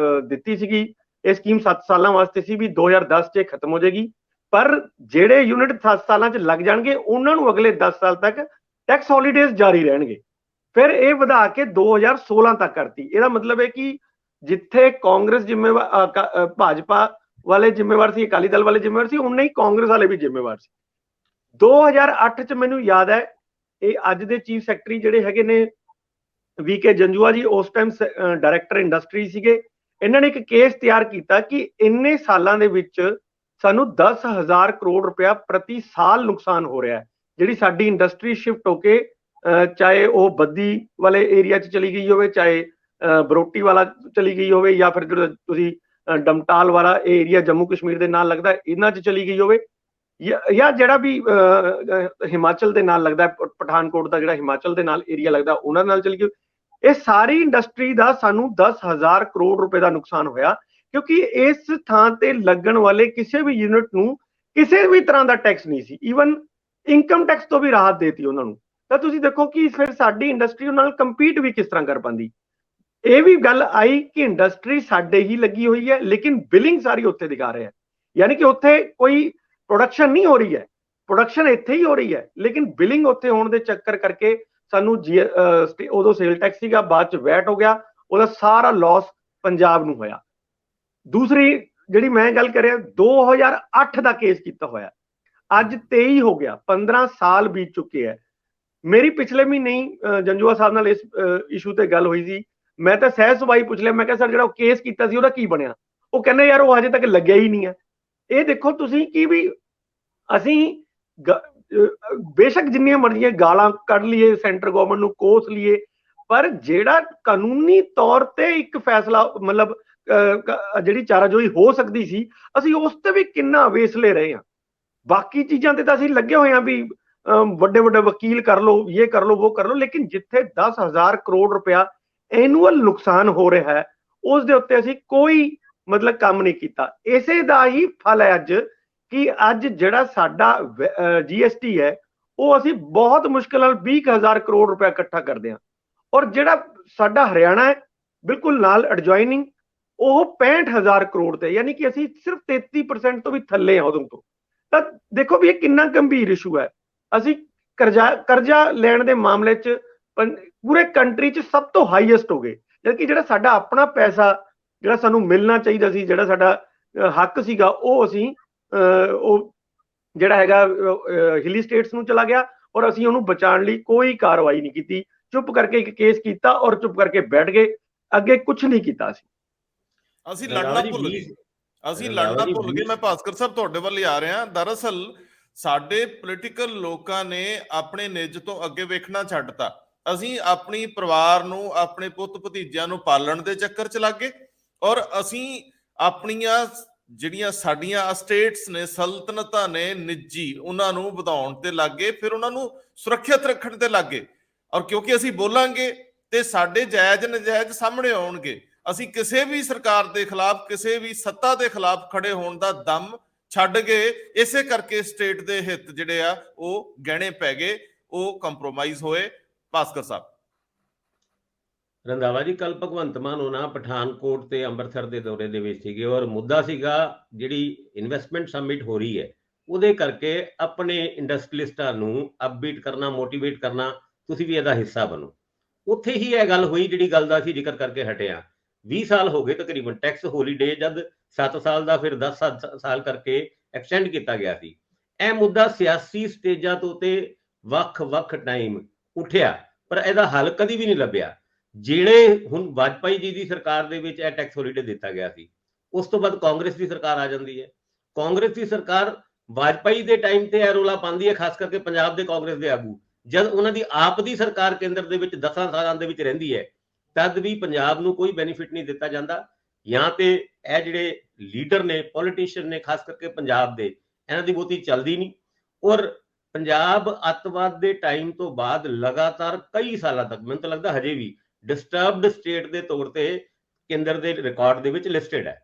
ਦਿੱਤੀ ਸੀਗੀ ਇਹ ਸਕੀਮ 7 ਸਾਲਾਂ ਵਾਸਤੇ ਸੀ ਵੀ 2010 'ਚ ਖਤਮ ਹੋ ਜਾਏਗੀ, ਪਰ ਜਿਹੜੇ ਯੂਨਿਟ 7 ਸਾਲਾਂ 'ਚ ਲੱਗ ਜਾਣਗੇ ਉਹਨਾਂ ਨੂੰ ਅਗਲੇ 10 ਸਾਲ ਤੱਕ ਟੈਕਸ ਹੌਲੀਡੇਜ਼ ਜਾਰੀ ਰਹਿਣਗੇ। ਫਿਰ ਇਹ ਵਧਾ ਕੇ 2016 ਤੱਕ ਕਰਤੀ। ਇਹਦਾ ਮਤਲਬ ਹੈ ਕਿ ਜਿੱਥੇ ਕਾਂਗਰਸ ਜ਼ਿੰਮੇਵਾਰ, ਭਾਜਪਾ ਵਾਲੇ ਜ਼ਿੰਮੇਵਾਰ ਸੀ, ਅਕਾਲੀ ਦਲ ਵਾਲੇ ਜ਼ਿੰਮੇਵਾਰ ਸੀ, ਉਨੇ ਹੀ ਕਾਂਗਰਸ ਵਾਲੇ ਵੀ ਜ਼ਿੰਮੇਵਾਰ ਸੀ। 2008 'ਚ ਮੈਨੂੰ ਯਾਦ ਹੈ, ਇਹ ਅੱਜ ਦੇ ਚੀਫ ਸੈਕਟਰੀ ਜਿਹੜੇ ਹੈਗੇ ਨੇ VK ਜੰਜੂਆ ਜੀ, ਉਸ ਟਾਈਮ ਡਾਇਰੈਕਟਰ ਇੰਡਸਟਰੀ ਸੀਗੇ। ਇਹਨਾਂ ਨੇ ਇੱਕ ਕੇਸ ਤਿਆਰ ਕੀਤਾ ਕਿ ਇੰਨੇ ਸਾਲਾਂ ਦੇ ਵਿੱਚ ਸਾਨੂੰ 10,000 ਕਰੋੜ ਰੁਪਇਆ ਪ੍ਰਤੀ ਸਾਲ ਨੁਕਸਾਨ ਹੋ ਰਿਹਾ ਹੈ। ਜਿਹੜੀ ਸਾਡੀ ਇੰਡਸਟਰੀ ਸ਼ਿਫਟ ਹੋ ਕੇ ਚਾਹੇ ਉਹ ਬੱਦੀ ਵਾਲੇ ਏਰੀਆ 'ਚ ਚਲੀ ਗਈ ਹੋਵੇ, ਚਾਹੇ ਬਰੋਟੀ ਵਾਲਾ ਚਲੀ ਗਈ ਹੋਵੇ, ਜਾਂ ਫਿਰ ਜਿਹੜਾ ਤੁਸੀਂ ਡਮਟਾਲ ਵਾਲਾ ਏਰੀਆ ਜੰਮੂ ਕਸ਼ਮੀਰ ਦੇ ਨਾਲ ਲੱਗਦਾ ਇਹਨਾਂ 'ਚ ਚਲੀ ਗਈ ਹੋਵੇ, ਜਾਂ ਜਿਹੜਾ ਵੀ ਹਿਮਾਚਲ ਦੇ ਨਾਲ ਲੱਗਦਾ, ਪਠਾਨਕੋਟ ਦਾ ਜਿਹੜਾ ਹਿਮਾਚਲ ਦੇ ਨਾਲ ਏਰੀਆ ਲੱਗਦਾ ਉਹਨਾਂ ਨਾਲ ਚਲੀ ਗਈ। ਇਹ ਸਾਰੀ ਇੰਡਸਟਰੀ ਦਾ ਸਾਨੂੰ 10,000 ਕਰੋੜ ਰੁਪਏ ਦਾ ਨੁਕਸਾਨ ਹੋਇਆ, ਕਿਉਂਕਿ ਇਸ ਥਾਂ ਤੇ ਲੱਗਣ ਵਾਲੇ ਕਿਸੇ ਵੀ ਯੂਨਿਟ ਨੂੰ ਕਿਸੇ ਵੀ ਤਰ੍ਹਾਂ ਦਾ ਟੈਕਸ ਨਹੀਂ ਸੀ। ਈਵਨ ਇਨਕਮ ਟੈਕਸ ਤੋਂ ਵੀ ਰਾਹਤ ਦੇਤੀ ਉਹਨਾਂ ਨੂੰ। ਤਾਂ ਤੁਸੀਂ ਦੇਖੋ ਕਿ ਫਿਰ ਸਾਡੀ ਇੰਡਸਟਰੀ ਨਾਲ ਕੰਪੀਟ ਵੀ ਕਿਸ ਤਰ੍ਹਾਂ ਕਰ ਪਾਉਂਦੀ। ਇਹ ਵੀ ਗੱਲ ਆਈ ਕਿ ਇੰਡਸਟਰੀ ਸਾਡੇ ਹੀ ਲੱਗੀ ਹੋਈ ਹੈ, ਲੇਕਿਨ ਬਿਲਿੰਗ ਸਾਰੀ ਉੱਥੇ ਦਿਖਾ ਰਿਹਾ ਹੈ। ਯਾਨੀ ਕਿ ਉੱਥੇ ਕੋਈ ਪ੍ਰੋਡਕਸ਼ਨ ਨਹੀਂ ਹੋ ਰਹੀ ਹੈ, ਪ੍ਰੋਡਕਸ਼ਨ ਇੱਥੇ ਹੀ ਹੋ ਰਹੀ ਹੈ, ਲੇਕਿਨ ਬਿਲਿੰਗ ਉੱਥੇ ਹੋਣ ਦੇ ਚੱਕਰ ਕਰਕੇ ਸਾਨੂੰ ਉਦੋਂ ਸੇਲ ਟੈਕਸ ਸੀਗਾ, ਬਾਅਦ ਚ ਵੈਟ ਹੋ ਗਿਆ, ਉਹਦਾ ਸਾਰਾ ਲਾਸ ਪੰਜਾਬ ਨੂੰ ਹੋਇਆ। ਦੂਸਰੀ ਜਿਹੜੀ ਮੈਂ ਗੱਲ ਕਰ ਰਿਹਾ, 2008 ਦਾ ਕੇਸ ਕੀਤਾ ਹੋਇਆ, ਅੱਜ 23 ਹੋ ਗਿਆ, 15 ਸਾਲ ਬੀਤ ਚੁੱਕੇ ਹੈ। ਮੇਰੀ ਪਿਛਲੇ ਮਹੀਨੇ ਹੀ ਜੰਜੂਆ ਸਾਹਿਬ ਨਾਲ ਇਸ ਇਸ਼ੂ ਤੇ ਗੱਲ ਹੋਈ ਸੀ। ਮੈਂ ਤਾਂ ਸਹਿਜ ਸੁਭਾਈ ਪੁੱਛ ਲਿਆ, ਮੈਂ ਕਿਹਾ ਸਰ ਜਿਹੜਾ ਉਹ ਕੇਸ ਕੀਤਾ ਸੀ ਉਹਦਾ ਕੀ ਬਣਿਆ? ਉਹ ਕਹਿੰਦੇ ਯਾਰ ਉਹ ਹਜੇ ਤੱਕ ਲੱਗਿਆ ਹੀ ਨਹੀਂ ਹੈ। ਇਹ ਦੇਖੋ ਤੁਸੀਂ ਕਿ ਵੀ ਅਸੀਂ ਬੇਸ਼ੱਕ ਜਿੰਨੀਆਂ ਮਰਜ਼ੀਆਂ ਗਾਲਾਂ ਕੱਢ ਲਈਏ, ਸੈਂਟਰ ਗਵਰਨਮੈਂਟ ਨੂੰ ਕੋਸ ਲਈਏ, ਪਰ ਜਿਹੜਾ ਕਾਨੂੰਨੀ ਤੌਰ ਤੇ ਇੱਕ ਫੈਸਲਾ ਮਤਲਬ ਜਿਹੜੀ ਚਾਰਾਜੋਈ ਹੋ ਸਕਦੀ ਸੀ, ਅਸੀਂ ਉਸ ਤੇ ਵੀ ਕਿੰਨਾ ਵੇਸਲੇ ਰਹੇ ਹਾਂ। ਬਾਕੀ ਚੀਜ਼ਾਂ ਤੇ ਤਾਂ ਅਸੀਂ ਲੱਗੇ ਹੋਏ ਹਾਂ ਵੀ ਵੱਡੇ ਵੱਡੇ ਵਕੀਲ ਕਰ ਲਓ, ਇਹ ਕਰ ਲਓ, ਉਹ ਕਰ ਲਓ, ਲੇਕਿਨ ਜਿੱਥੇ 10,000 ਕਰੋੜ ਰੁਪਇਆ ਐਨੂਅਲ ਨੁਕਸਾਨ ਹੋ ਰਿਹਾ ਹੈ ਉਸ ਦੇ ਉੱਤੇ ਅਸੀਂ ਕੋਈ ਮਤਲਬ ਕੰਮ ਨਹੀਂ ਕੀਤਾ। ਇਸੇ ਦਾ ਹੀ ਫਲ ਹੈ ਅੱਜ ਕਿ ਅੱਜ ਜਿਹੜਾ ਸਾਡਾ GST ਹੈ ਉਹ ਅਸੀਂ ਬਹੁਤ ਮੁਸ਼ਕਿਲ ਨਾਲ 20,000 ਕਰੋੜ ਰੁਪਇਆ ਇਕੱਠਾ ਕਰਦੇ ਹਾਂ, ਔਰ ਜਿਹੜਾ ਸਾਡਾ ਹਰਿਆਣਾ ਹੈ ਬਿਲਕੁਲ ਨਾਲ ਐਡਜੋਇਨਿੰਗ, ਉਹ 65,000 ਕਰੋੜ ਤੇ, ਯਾਨੀ ਕਿ ਅਸੀਂ ਸਿਰਫ 33% ਤੋਂ ਵੀ ਥੱਲੇ ਆ ਉਦੋਂ ਤੋਂ। ਤਾਂ ਦੇਖੋ ਵੀ ਇਹ ਕਿੰਨਾ ਗੰਭੀਰ ਇਸ਼ੂ ਹੈ। ਅਸੀਂ ਕਰਜ਼ਾ ਲੈਣ ਦੇ ਮਾਮਲੇ 'ਚ ਪੂਰੇ ਕੰਟਰੀ 'ਚ ਸਭ ਤੋਂ ਹਾਈਐਸਟ ਹੋ ਗਏ, ਜਦਕਿ ਜਿਹੜਾ ਸਾਡਾ ਆਪਣਾ ਪੈਸਾ ਜਿਹੜਾ ਸਾਨੂੰ ਮਿਲਣਾ ਚਾਹੀਦਾ ਸੀ, ਜਿਹੜਾ ਸਾਡਾ ਹੱਕ ਸੀਗਾ, ਉਹ ਅਸੀਂ ਉਹ ਜਿਹੜਾ ਹੈਗਾ ਹਿਲੀ ਸਟੇਟਸ ਨੂੰ ਚਲਾ ਗਿਆ, ਔਰ ਅਸੀਂ ਉਹਨੂੰ ਬਚਾਉਣ ਲਈ ਕੋਈ ਕਾਰਵਾਈ ਨਹੀਂ ਕੀਤੀ। ਚੁੱਪ ਕਰਕੇ ਇੱਕ ਕੇਸ ਕੀਤਾ ਔਰ ਚੁੱਪ ਕਰਕੇ ਬੈਠ ਗਏ, ਅੱਗੇ ਕੁਝ ਨਹੀਂ ਕੀਤਾ ਸੀ। ਅਸੀਂ ਲੜਨਾ ਭੁੱਲ ਗਏ। ਮੈਂ ਭਾਸਕਰ ਸਾਹਿਬ ਤੁਹਾਡੇ ਵੱਲ ਹੀ ਆ ਰਿਹਾ। ਦਰਅਸਲ ਸਾਡੇ ਪੋਲੀਟੀਕਲ ਲੋਕਾਂ ਨੇ ਆਪਣੇ ਨਿੱਜ ਤੋਂ ਅੱਗੇ ਵੇਖਣਾ ਛੱਡਤਾ। ਅਸੀਂ ਆਪਣੀ ਪਰਿਵਾਰ ਨੂੰ, ਆਪਣੇ ਪੁੱਤ ਭਤੀਜਿਆਂ ਨੂੰ ਪਾਲਣ ਦੇ ਚੱਕਰ ਚ ਲੱਗ ਗਏ, ਔਰ ਅਸੀਂ ਆਪਣੀਆਂ ਜਿਹੜੀਆਂ ਸਾਡੀਆਂ ਸਟੇਟਸ ਨੇ, ਸਲਤਨਤਾਂ ਨੇ ਨਿੱਜੀ, ਉਹਨਾਂ ਨੂੰ ਵਧਾਉਣ ਤੇ ਲੱਗ ਗਏ, ਫਿਰ ਉਹਨਾਂ ਨੂੰ ਸੁਰੱਖਿਅਤ ਰੱਖਣ ਤੇ ਲੱਗ ਗਏ। ਔਰ ਕਿਉਂਕਿ ਅਸੀਂ ਬੋਲਾਂਗੇ ਤੇ ਸਾਡੇ ਜਾਇਜ਼ ਨਜਾਇਜ਼ ਸਾਹਮਣੇ ਆਉਣਗੇ। ਅਸੀਂ ਕਿਸੇ ਵੀ ਸਰਕਾਰ ਦੇ ਖਿਲਾਫ, ਕਿਸੇ ਵੀ ਸੱਤਾ ਦੇ ਖਿਲਾਫ ਖੜੇ ਹੋਣ ਦਾ ਦਮ ਛੱਡ ਗਏ। ਇਸੇ ਕਰਕੇ ਸਟੇਟ ਦੇ ਹਿੱਤ ਜਿਹੜੇ ਆ ਉਹ ਗਹਿਣੇ ਪੈ ਗਏ, ਉਹ ਕੰਪਰੋਮਾਈਜ਼ ਹੋਏ। ਭਾਸਕਰ ਸਾਹਿਬ। ਰੰਧਾਵਾ ਜੀ, ਕੱਲ ਭਗਵੰਤ ਮਾਨ ਉਹਨਾਂ ਪਠਾਨਕੋਟ ਤੇ ਅੰਮ੍ਰਿਤਸਰ ਦੇ ਦੌਰੇ ਦੇ ਵਿੱਚ ਸੀਗੇ, ਔਰ ਮੁੱਦਾ ਸੀਗਾ ਜਿਹੜੀ ਇਨਵੈਸਟਮੈਂਟ ਸਮਿਟ ਹੋ ਰਹੀ ਹੈ ਉਹਦੇ ਕਰਕੇ ਆਪਣੇ ਇੰਡਸਟਰੀਲਿਸਟਾਂ ਨੂੰ ਅਪਬੀਟ ਕਰਨਾ, ਮੋਟੀਵੇਟ ਕਰਨਾ, ਤੁਸੀਂ ਵੀ ਇਹਦਾ ਹਿੱਸਾ ਬਣੋ। ਉੱਥੇ ਹੀ ਇਹ ਗੱਲ ਹੋਈ ਜਿਹੜੀ ਗੱਲ ਦਾ ਅਸੀਂ ਜ਼ਿਕਰ ਕਰਕੇ ਹਟੇ ਹਾਂ। 20 ਸਾਲ ਹੋ ਗਏ ਤਕਰੀਬਨ ਟੈਕਸ ਹੋਲੀਡੇ, ਜਦ 7 ਸਾਲ ਦਾ ਫਿਰ 10 ਸਾਲ ਕਰਕੇ ਐਕਸਟੈਂਡ ਕੀਤਾ ਗਿਆ ਸੀ। ਇਹ ਮੁੱਦਾ ਸਿਆਸੀ ਸਟੇਜਾਂ ਤੋਂ ਤੇ ਵੱਖ-ਵੱਖ ਟਾਈਮ ਉੱਠਿਆ, ਪਰ ਇਹਦਾ ਹੱਲ ਕਦੀ ਵੀ ਨਹੀਂ ਲੱਭਿਆ। ਜਿਹੜੇ ਹੁਣ ਵਾਜਪਾਈ ਜੀ ਦੀ ਸਰਕਾਰ ਦੇ ਵਿੱਚ ਇਹ ਟੈਕਸ ਹੋਲੀਡੇ ਦਿੱਤਾ ਗਿਆ ਸੀ, ਉਸ ਤੋਂ ਬਾਅਦ ਕਾਂਗਰਸ ਦੀ ਸਰਕਾਰ ਆ ਜਾਂਦੀ ਹੈ। ਕਾਂਗਰਸ ਦੀ ਸਰਕਾਰ ਵਾਜਪਾਈ ਦੇ ਟਾਈਮ ਤੇ ਇਹ ਰੌਲਾ ਪਾਉਂਦੀ ਹੈ, ਖਾਸ ਕਰਕੇ ਪੰਜਾਬ ਦੇ ਕਾਂਗਰਸ ਦੇ ਆਗੂ। ਜਦ ਉਹਨਾਂ ਦੀ ਆਪ ਦੀ ਸਰਕਾਰ ਕੇਂਦਰ ਦੇ ਵਿੱਚ 10 ਸਾਲਾਂ ਦੇ ਵਿੱਚ ਰਹਿੰਦੀ ਹੈ, ਤਦ ਵੀ ਪੰਜਾਬ ਨੂੰ ਕੋਈ ਬੈਨੀਫਿਟ ਨਹੀਂ ਦਿੱਤਾ ਜਾਂਦਾ। ਜਾਂ ਤੇ ਇਹ ਜਿਹੜੇ ਲੀਡਰ ਨੇ, ਪੋਲੀਟੀਸ਼ੀਅਨ ਨੇ, ਖਾਸ ਕਰਕੇ ਪੰਜਾਬ ਦੇ, ਇਹਨਾਂ ਦੀ ਬਹੁਤੀ ਚੱਲਦੀ ਨਹੀਂ। ਔਰ ਪੰਜਾਬ ਅੱਤਵਾਦ ਦੇ ਟਾਈਮ ਤੋਂ ਬਾਅਦ ਲਗਾਤਾਰ ਕਈ ਸਾਲਾਂ ਤੱਕ, ਮੈਨੂੰ ਤਾਂ ਲੱਗਦਾ ਹਜੇ ਵੀ ਡਿਸਟਰਬਡ ਸਟੇਟ ਦੇ ਤੌਰ ਤੇ ਕੇਂਦਰ ਦੇ ਰਿਕਾਰਡ ਦੇ ਵਿੱਚ ਲਿਸਟਡ ਹੈ।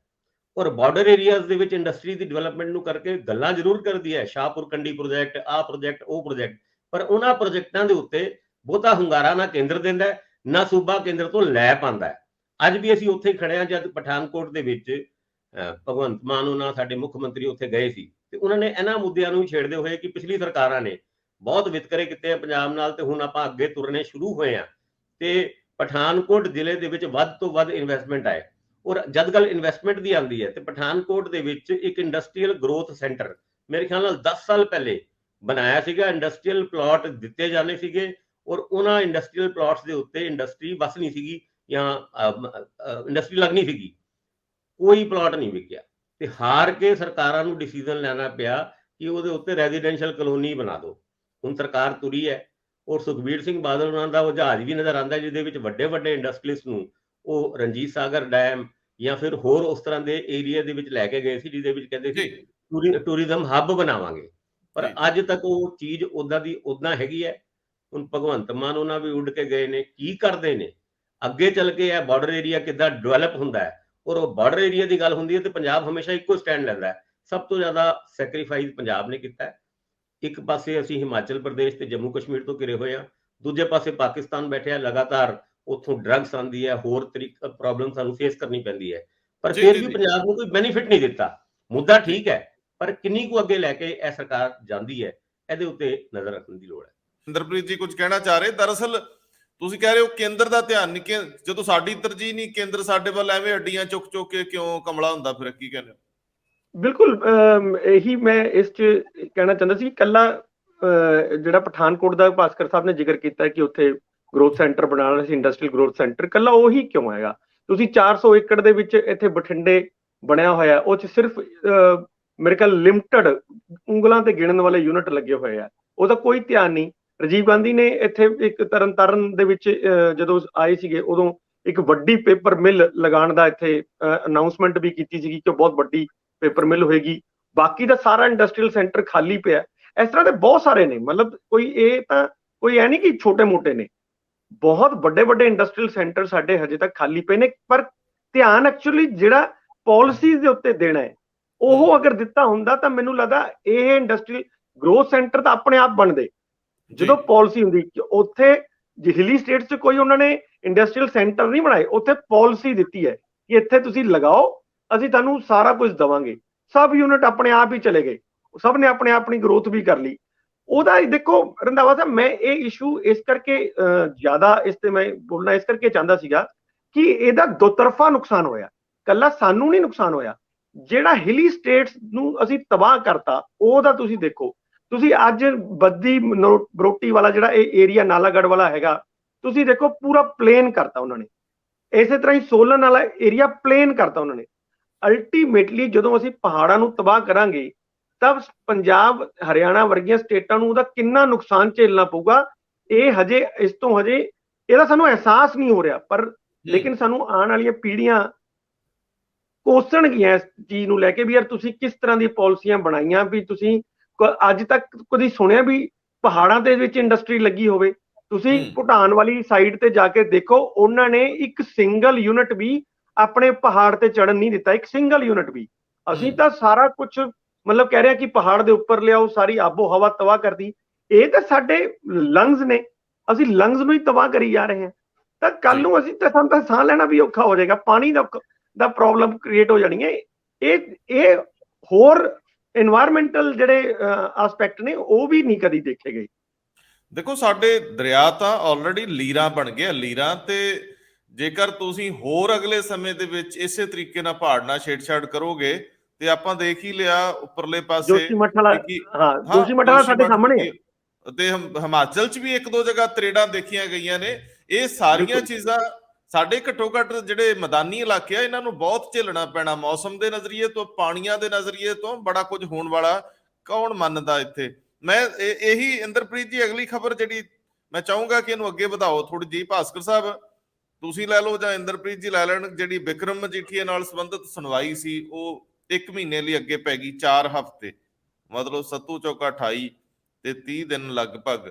ਔਰ ਬਾਰਡਰ ਏਰੀਆਜ਼ ਦੇ ਵਿੱਚ ਇੰਡਸਟਰੀ ਦੀ ਡਿਵੈਲਪਮੈਂਟ ਨੂੰ ਕਰਕੇ ਗੱਲਾਂ ਜ਼ਰੂਰ ਕਰਦੀ ਹੈ, ਸ਼ਾਹਪੁਰ ਕੰਡੀ ਪ੍ਰੋਜੈਕਟ, ਆਹ ਪ੍ਰੋਜੈਕਟ, ਉਹ ਪ੍ਰੋਜੈਕਟ, ਪਰ ਉਹਨਾਂ ਪ੍ਰੋਜੈਕਟਾਂ ਦੇ ਉੱਤੇ ਬਹੁਤਾ ਹੁੰਗਾਰਾ ਨਾ ਕੇਂਦਰ ਦਿੰਦਾ, ਨਾ ਸੂਬਾ ਕੇਂਦਰ ਤੋਂ ਲੈ ਪਾਉਂਦਾ। ਅੱਜ ਵੀ ਅਸੀਂ ਉੱਥੇ ਖੜੇ ਹਾਂ, ਜਦ ਪਠਾਨਕੋਟ ਦੇ ਵਿੱਚ ਭਗਵੰਤ ਮਾਨ ਉਹਨਾਂ ਸਾਡੇ ਮੁੱਖ ਮੰਤਰੀ ਉੱਥੇ ਗਏ ਸੀ, ਤੇ ਉਹਨਾਂ ਨੇ ਇਹਨਾਂ ਮੁੱਦਿਆਂ ਨੂੰ ਛੇੜਦੇ ਹੋਏ ਕਿ ਪਿਛਲੀ ਸਰਕਾਰਾਂ ਨੇ ਬਹੁਤ ਵਿਤਕਰੇ ਕੀਤੇ ਆ ਪੰਜਾਬ ਨਾਲ, ਤੇ ਹੁਣ ਆਪਾਂ ਅੱਗੇ ਤੁਰਨੇ ਸ਼ੁਰੂ ਹੋਏ ਆ, ਤੇ ਪਠਾਨਕੋਟ ਜ਼ਿਲ੍ਹੇ ਦੇ ਵਿੱਚ ਵੱਧ ਤੋਂ ਵੱਧ ਇਨਵੈਸਟਮੈਂਟ ਆਏ। ਔਰ ਜਦ ਗੱਲ ਇਨਵੈਸਟਮੈਂਟ ਦੀ ਆਉਂਦੀ ਹੈ, ਤੇ ਪਠਾਨਕੋਟ ਦੇ ਵਿੱਚ ਇੱਕ ਇੰਡਸਟਰੀਅਲ ਗਰੋਥ ਸੈਂਟਰ ਮੇਰੇ ਖਿਆਲ ਨਾਲ 10 ਸਾਲ ਪਹਿਲੇ ਬਣਾਇਆ ਸੀਗਾ। ਇੰਡਸਟਰੀਅਲ ਪਲਾਟ ਦਿੱਤੇ ਜਾਂਦੇ ਸੀਗੇ, ਔਰ ਉਹਨਾਂ ਇੰਡਸਟਰੀਅਲ ਪਲਾਟਸ ਦੇ ਉੱਤੇ ਇੰਡਸਟਰੀ ਵਸਣੀ ਸੀਗੀ ਜਾਂ ਇੰਡਸਟਰੀ ਲੱਗਣੀ ਸੀਗੀ, ਕੋਈ ਪਲਾਟ ਨਹੀਂ ਵਿਕਿਆ, ਤੇ ਹਾਰ ਕੇ ਸਰਕਾਰਾਂ ਨੂੰ ਡਿਸੀਜਨ ਲੈਣਾ ਪਿਆ ਕਿ ਉਹਦੇ ਉੱਤੇ ਰੈਜ਼ੀਡੈਂਸ਼ੀਅਲ ਕਲੋਨੀ ਬਣਾ ਦਿਓ। ਹੁਣ ਸਰਕਾਰ ਤੁਰੀ ਹੈ, ਔਰ ਸੁਖਬੀਰ ਸਿੰਘ ਬਾਦਲ ਉਹਨਾਂ ਦਾ ਉਹ ਜਹਾਜ਼ ਵੀ ਨਜ਼ਰ ਆਉਂਦਾ, ਜਿਹਦੇ ਵਿੱਚ ਵੱਡੇ ਵੱਡੇ ਇੰਡਸਟਰੀਲਿਸਟ ਨੂੰ ਉਹ ਰਣਜੀਤ ਸਾਗਰ ਡੈਮ ਜਾਂ ਫਿਰ ਹੋਰ ਉਸ ਤਰ੍ਹਾਂ ਦੇ ਏਰੀਆ ਦੇ ਵਿੱਚ ਲੈ ਕੇ ਗਏ ਸੀ, ਜਿਹਦੇ ਵਿੱਚ ਕਹਿੰਦੇ ਸੀ ਟੂਰਿਜ਼ਮ ਹੱਬ ਬਣਾਵਾਂਗੇ। ਪਰ ਅੱਜ ਤੱਕ ਉਹ ਚੀਜ਼ ਉਦਾਂ ਦੀ ਉਦਾਂ ਹੈਗੀ ਹੈ। ਹੁਣ ਭਗਵੰਤ ਮਾਨ ਉਹਨਾਂ ਵੀ ਉੱਡ ਕੇ ਗਏ ਨੇ, ਕੀ ਕਰਦੇ ਨੇ ਅੱਗੇ ਚੱਲ ਕੇ, ਇਹ ਬਾਰਡਰ ਏਰੀਆ ਕਿੱਦਾਂ ਡਿਵੈਲਪ ਹੁੰਦਾ ਹੈ। ਔਰ ਉਹ ਬਾਰਡਰ ਏਰੀਆ ਦੀ ਗੱਲ ਹੁੰਦੀ ਹੈ ਤੇ ਪੰਜਾਬ ਹਮੇਸ਼ਾ ਇੱਕੋ ਸਟੈਂਡ ਲੈਂਦਾ ਹੈ। ਸਭ ਤੋਂ ਜ਼ਿਆਦਾ ਸੈਕਰੀਫਾਈਸ ਪੰਜਾਬ ਨੇ ਕੀਤਾ ਹੈ। ਇੱਕ ਪਾਸੇ ਅਸੀਂ ਹਿਮਾਚਲ ਪ੍ਰਦੇਸ਼ ਤੇ ਜੰਮੂ ਕਸ਼ਮੀਰ ਤੋਂ ਘਿਰੇ ਹੋਏ ਹਾਂ, ਦੂਜੇ ਪਾਸੇ ਪਾਕਿਸਤਾਨ ਬੈਠਿਆ, ਲਗਾਤਾਰ ਉੱਥੋਂ ਡਰੱਗਸ ਆਉਂਦੀ ਹੈ, ਹੋਰ ਪ੍ਰੋਬਲਮ ਸਾਨੂੰ ਫੇਸ ਕਰਨੀ ਪੈਂਦੀ ਹੈ, ਪਰ ਫਿਰ ਵੀ ਪੰਜਾਬ ਨੂੰ ਕੋਈ ਬੈਨੀਫਿਟ ਨਹੀਂ ਦਿੱਤਾ। ਮੁੱਦਾ ਠੀਕ ਹੈ, ਪਰ ਕਿੰਨੀ ਕੁ ਅੱਗੇ ਲੈ ਕੇ ਇਹ ਸਰਕਾਰ ਜਾਂਦੀ ਹੈ, ਇਹਦੇ ਉੱਤੇ ਨਜ਼ਰ ਰੱਖਣ ਦੀ ਲੋੜ ਹੈ। ਇੰਦਰਪ੍ਰੀਤ ਜੀ ਕੁਝ ਕਹਿਣਾ ਚਾਹ ਰਹੇ? ਦਰਅਸਲ ਤੁਸੀਂ ਕਹਿ ਰਹੇ ਹੋ ਕੇਂਦਰ ਦਾ ਧਿਆਨ ਨਹੀਂ, ਜਦੋਂ ਸਾਡੀ ਤਰਜੀਹ ਨਹੀਂ, ਕੇਂਦਰ ਸਾਡੇ ਵੱਲ ਐਵੇਂ ਅੱਡੀਆਂ ਚੁੱਕ ਚੁੱਕ ਕੇ ਕਿਉਂ ਕਮਲਾ ਹੁੰਦਾ, ਫਿਰ ਕੀ ਕਹਿੰਦੇ ਹੋ? ਬਿਲਕੁਲ ਇਹੀ ਮੈਂ ਇਸ 'ਚ ਕਹਿਣਾ ਚਾਹੁੰਦਾ ਸੀ। ਇਕੱਲਾ ਜਿਹੜਾ ਪਠਾਨਕੋਟ ਦਾ ਭਾਸਕਰ ਸਾਹਿਬ ਨੇ ਜ਼ਿਕਰ ਕੀਤਾ ਕਿ ਉੱਥੇ ਗਰੋਥ ਸੈਂਟਰ ਬਣਾਉਣਾ ਸੀ, ਇੰਡਸਟਰੀਅਲ ਗਰੋਥ ਸੈਂਟਰ, ਇਕੱਲਾ ਉਹੀ ਕਿਉਂ ਹੈਗਾ? ਤੁਸੀਂ 400 ਏਕੜ ਦੇ ਵਿੱਚ ਇੱਥੇ ਬਠਿੰਡੇ ਬਣਿਆ ਹੋਇਆ, ਉਹ 'ਚ ਸਿਰਫ ਮੇਰੇ ਖਿਆਲ ਲਿਮਟਡ ਉਂਗਲਾਂ ਤੇ ਗਿਣਨ ਵਾਲੇ ਯੂਨਿਟ ਲੱਗੇ ਹੋਏ ਆ, ਉਹਦਾ ਕੋਈ ਧਿਆਨ ਨਹੀਂ। ਰਾਜੀਵ ਗਾਂਧੀ ਨੇ ਇੱਥੇ ਇੱਕ ਤਰਨਤਾਰਨ ਦੇ ਵਿੱਚ ਜਦੋਂ ਆਏ ਸੀਗੇ, ਉਦੋਂ ਇੱਕ ਵੱਡੀ ਪੇਪਰ ਮਿਲ ਲਗਾਉਣ ਦਾ ਇੱਥੇ ਅਨਾਉਂਸਮੈਂਟ ਵੀ ਕੀਤੀ ਸੀਗੀ ਕਿ ਬਹੁਤ ਵੱਡੀ ਪੇਪਰ ਮਿਲ ਹੋਏਗੀ। ਬਾਕੀ ਦਾ ਸਾਰਾ ਇੰਡਸਟਰੀਅਲ ਸੈਂਟਰ ਖਾਲੀ ਪਿਆ। ਇਸ ਤਰ੍ਹਾਂ ਦੇ ਬਹੁਤ ਸਾਰੇ ਨੇ, ਮਤਲਬ ਕੋਈ ਇਹ ਤਾਂ ਕੋਈ ਐ ਨਹੀਂ ਕਿ ਛੋਟੇ ਮੋਟੇ ਨੇ, ਬਹੁਤ ਵੱਡੇ ਵੱਡੇ ਇੰਡਸਟਰੀਅਲ ਸੈਂਟਰ ਸਾਡੇ ਹਜੇ ਤੱਕ ਖਾਲੀ ਪਏ ਨੇ। ਪਰ ਧਿਆਨ ਐਕਚੁਅਲੀ ਜਿਹੜਾ ਪਾਲਿਸੀਜ਼ ਦੇ ਉੱਤੇ ਦੇਣਾ ਹੈ, ਉਹ ਅਗਰ ਦਿੱਤਾ ਹੁੰਦਾ ਤਾਂ ਮੈਨੂੰ ਲੱਗਦਾ ਇਹ ਇੰਡਸਟਰੀਅਲ ਗਰੋਥ ਸੈਂਟਰ ਤਾਂ ਆਪਣੇ ਆਪ ਬਣਦੇ। ਜਦੋਂ ਪਾਲਿਸੀ ਹੁੰਦੀ, ਉੱਥੇ ਹਿਲੀ ਸਟੇਟਸ 'ਚ ਕੋਈ ਉਹਨਾਂ ਨੇ ਇੰਡਸਟਰੀਅਲ ਸੈਂਟਰ ਨਹੀਂ ਬਣਾਏ, ਉੱਥੇ ਪਾਲਿਸੀ ਦਿੱਤੀ ਹੈ ਕਿ ਇੱਥੇ ਤੁਸੀਂ ਲਗਾਓ, ਅਸੀਂ ਤੁਹਾਨੂੰ ਸਾਰਾ ਕੁਝ ਦੇਵਾਂਗੇ। ਸਭ ਯੂਨਿਟ ਆਪਣੇ ਆਪ ਹੀ ਚਲੇ ਗਏ, ਸਭ ਨੇ ਆਪਣੇ ਆਪਣੀ ਗਰੋਥ ਵੀ ਕਰ ਲਈ। ਉਹਦਾ ਦੇਖੋ ਰੰਧਾਵਾ ਸਾਹਿਬ, ਮੈਂ ਇਹ ਇਸ਼ੂ ਇਸ ਕਰਕੇ ਜ਼ਿਆਦਾ ਇਸ ਤੇ ਮੈਂ ਬੋਲਣਾ ਇਸ ਕਰਕੇ ਚਾਹੁੰਦਾ ਸੀਗਾ ਕਿ ਇਹਦਾ ਦੋਤਰਫਾ ਨੁਕਸਾਨ ਹੋਇਆ, ਕੱਲਾ ਸਾਨੂੰ ਨਹੀਂ ਨੁਕਸਾਨ ਹੋਇਆ, ਜਿਹੜਾ ਹਿਲੀ ਸਟੇਟਸ ਨੂੰ ਅਸੀਂ ਤਬਾਹ ਕਰਤਾ ਉਹਦਾ ਤੁਸੀਂ ਦੇਖੋ। ਤੁਸੀਂ ਅੱਜ ਬੱਦੀ ਬਰੋਟੀ ਵਾਲਾ ਜਿਹੜਾ ਇਹ ਏਰੀਆ ਨਾਲਾਗੜ੍ਹ ਵਾਲਾ ਹੈਗਾ, ਤੁਸੀਂ ਦੇਖੋ ਪੂਰਾ ਪਲੇਨ ਕਰਤਾ ਉਹਨਾਂ ਨੇ। ਇਸੇ ਤਰ੍ਹਾਂ ਹੀ ਸੋਲਨ ਵਾਲਾ ਏਰੀਆ ਪਲੇਨ ਕਰਤਾ ਉਹਨਾਂ ਨੇ। ਅਲਟੀਮੇਟਲੀ ਜਦੋਂ ਅਸੀਂ ਪਹਾੜਾਂ ਨੂੰ ਤਬਾਹ ਕਰਾਂਗੇ ਤਾਂ ਪੰਜਾਬ ਹਰਿਆਣਾ ਵਰਗੀਆਂ ਸਟੇਟਾਂ ਨੂੰ ਉਹਦਾ ਕਿੰਨਾ ਨੁਕਸਾਨ ਝੇਲਣਾ ਪਊਗਾ, ਇਹ ਹਜੇ ਇਸ ਤੋਂ ਹਜੇ ਇਹਦਾ ਸਾਨੂੰ ਅਹਿਸਾਸ ਨਹੀਂ ਹੋ ਰਿਹਾ। ਪਰ ਲੇਕਿਨ ਸਾਨੂੰ ਆਉਣ ਵਾਲੀਆਂ ਪੀੜ੍ਹੀਆਂ ਕੋਸਣਗੀਆਂ ਇਸ ਚੀਜ਼ ਨੂੰ ਲੈ ਕੇ ਵੀ ਯਾਰ ਤੁਸੀਂ ਕਿਸ ਤਰ੍ਹਾਂ ਦੀ ਪਾਲਿਸੀਆਂ ਬਣਾਈਆਂ, ਵੀ ਤੁਸੀਂ ਅੱਜ ਤੱਕ ਕਦੀ ਸੁਣਿਆ ਵੀ ਪਹਾੜਾਂ ਦੇ ਵਿੱਚ ਇੰਡਸਟਰੀ ਲੱਗੀ ਹੋਵੇ? ਤੁਸੀਂ ਭੂਟਾਨ ਵਾਲੀ ਸਾਈਡ ਤੇ ਜਾ ਕੇ ਦੇਖੋ, ਉਹਨਾਂ ਨੇ ਇੱਕ ਸਿੰਗਲ ਯੂਨਿਟ ਵੀ ਆਪਣੇ ਪਹਾੜ ਤੇ ਚੜਨ ਨਹੀਂ ਦਿੱਤਾ, ਇੱਕ ਸਿੰਗਲ ਯੂਨਿਟ ਵੀ। ਅਸੀਂ ਤਾਂ ਸਾਰਾ ਕੁਝ ਮਤਲਬ ਕਹਿ ਰਹੇ ਹਾਂ ਕਿ ਪਹਾੜ ਦੇ ਉੱਪਰ ਲਿਆਓ, ਸਾਰੀ ਆਬੋ ਹਵਾ ਤਬਾਹ ਕਰਦੀ। ਇਹ ਤਾਂ ਸਾਡੇ ਲੰਗਸ ਨੇ, ਅਸੀਂ ਲੰਗਸ ਨੂੰ ਹੀ ਤਬਾਹ ਕਰੀ ਜਾ ਰਹੇ ਹਾਂ। ਤਾਂ ਕੱਲ ਨੂੰ ਅਸੀਂ ਤਾਂ ਸਾਨੂੰ ਤਾਂ ਸਾਹ ਲੈਣਾ ਵੀ ਔਖਾ ਹੋ ਜਾਏਗਾ, ਪਾਣੀ ਦਾ ਪ੍ਰੋਬਲਮ ਕ੍ਰੀਏਟ ਹੋ ਜਾਣੀ ਹੈ। ਇਹ ਹੋਰ এনवायरमेंटल ਜਿਹੜੇ ਐਸਪੈਕਟ ਨੇ ਉਹ ਵੀ ਨਹੀਂ ਕਦੀ ਦੇਖੇ ਗਏ। ਦੇਖੋ ਸਾਡੇ ਦਰਿਆ ਤਾਂ ਆਲਰੇਡੀ ਲੀਰਾਂ ਬਣ ਗਿਆ, ਲੀਰਾਂ ਤੇ ਜੇਕਰ ਤੁਸੀਂ ਹੋਰ ਅਗਲੇ ਸਮੇਂ ਦੇ ਵਿੱਚ ਇਸੇ ਤਰੀਕੇ ਨਾਲ ਪਹਾੜ ਨਾਲ ਛੇੜਛਾੜ ਕਰੋਗੇ ਤੇ ਆਪਾਂ ਦੇਖ ਹੀ ਲਿਆ ਉੱਪਰਲੇ ਪਾਸੇ ਜੋਸ਼ੀਮਠ ਵਾਲਾ, ਹਾਂ ਜੋਸ਼ੀਮਠ ਵਾਲਾ ਸਾਡੇ ਸਾਹਮਣੇ ਹੈ, ਤੇ ਹਿਮਾਚਲ 'ਚ ਵੀ ਇੱਕ ਦੋ ਜਗ੍ਹਾ ਤਰੇੜਾਂ ਦੇਖੀਆਂ ਗਈਆਂ ਨੇ। ਇਹ ਸਾਰੀਆਂ ਚੀਜ਼ਾਂ ਸਾਡੇ ਘੱਟੋ ਘੱਟ ਜਿਹੜੇ ਮੈਦਾਨੀ ਇਲਾਕੇ ਆ ਇਹਨਾਂ ਨੂੰ ਬਹੁਤ ਝੇਲਣਾ ਪੈਣਾ, ਮੌਸਮ ਦੇ ਨਜ਼ਰੀਏ ਤੋਂ, ਪਾਣੀਆਂ ਦੇ ਨਜ਼ਰੀਏ ਤੋਂ ਬੜਾ ਕੁਝ ਹੋਣ ਵਾਲਾ। ਕੌਣ ਮੰਨਦਾ ਇੱਥੇ? ਮੈਂ ਇਹੀ ਇੰਦਰਪ੍ਰੀਤ ਜੀ ਅਗਲੀ ਖਬਰ ਜਿਹੜੀ ਮੈਂ ਚਾਹੂੰਗਾ ਕਿ ਇਹਨੂੰ ਅੱਗੇ ਵਧਾਓ ਥੋੜੀ ਜਿਹੀ। ਭਾਸਕਰ ਸਾਹਿਬ ਤੁਸੀਂ ਲੈ ਲਓ ਜਾਂ ਇੰਦਰਪ੍ਰੀਤ ਜੀ ਲੈ ਲੈਣ, ਜਿਹੜੀ ਬਿਕਰਮ ਮਜੀਠੀਆ ਨਾਲ ਸੰਬੰਧਿਤ ਸੁਣਵਾਈ ਸੀ ਉਹ 1 ਮਹੀਨੇ ਲਈ ਅੱਗੇ ਪੈ ਗਈ, 4 ਹਫ਼ਤੇ, ਮਤਲਬ 7 ਚੌਕਾ 28 ਤੇ 30 ਦਿਨ ਲਗਭਗ।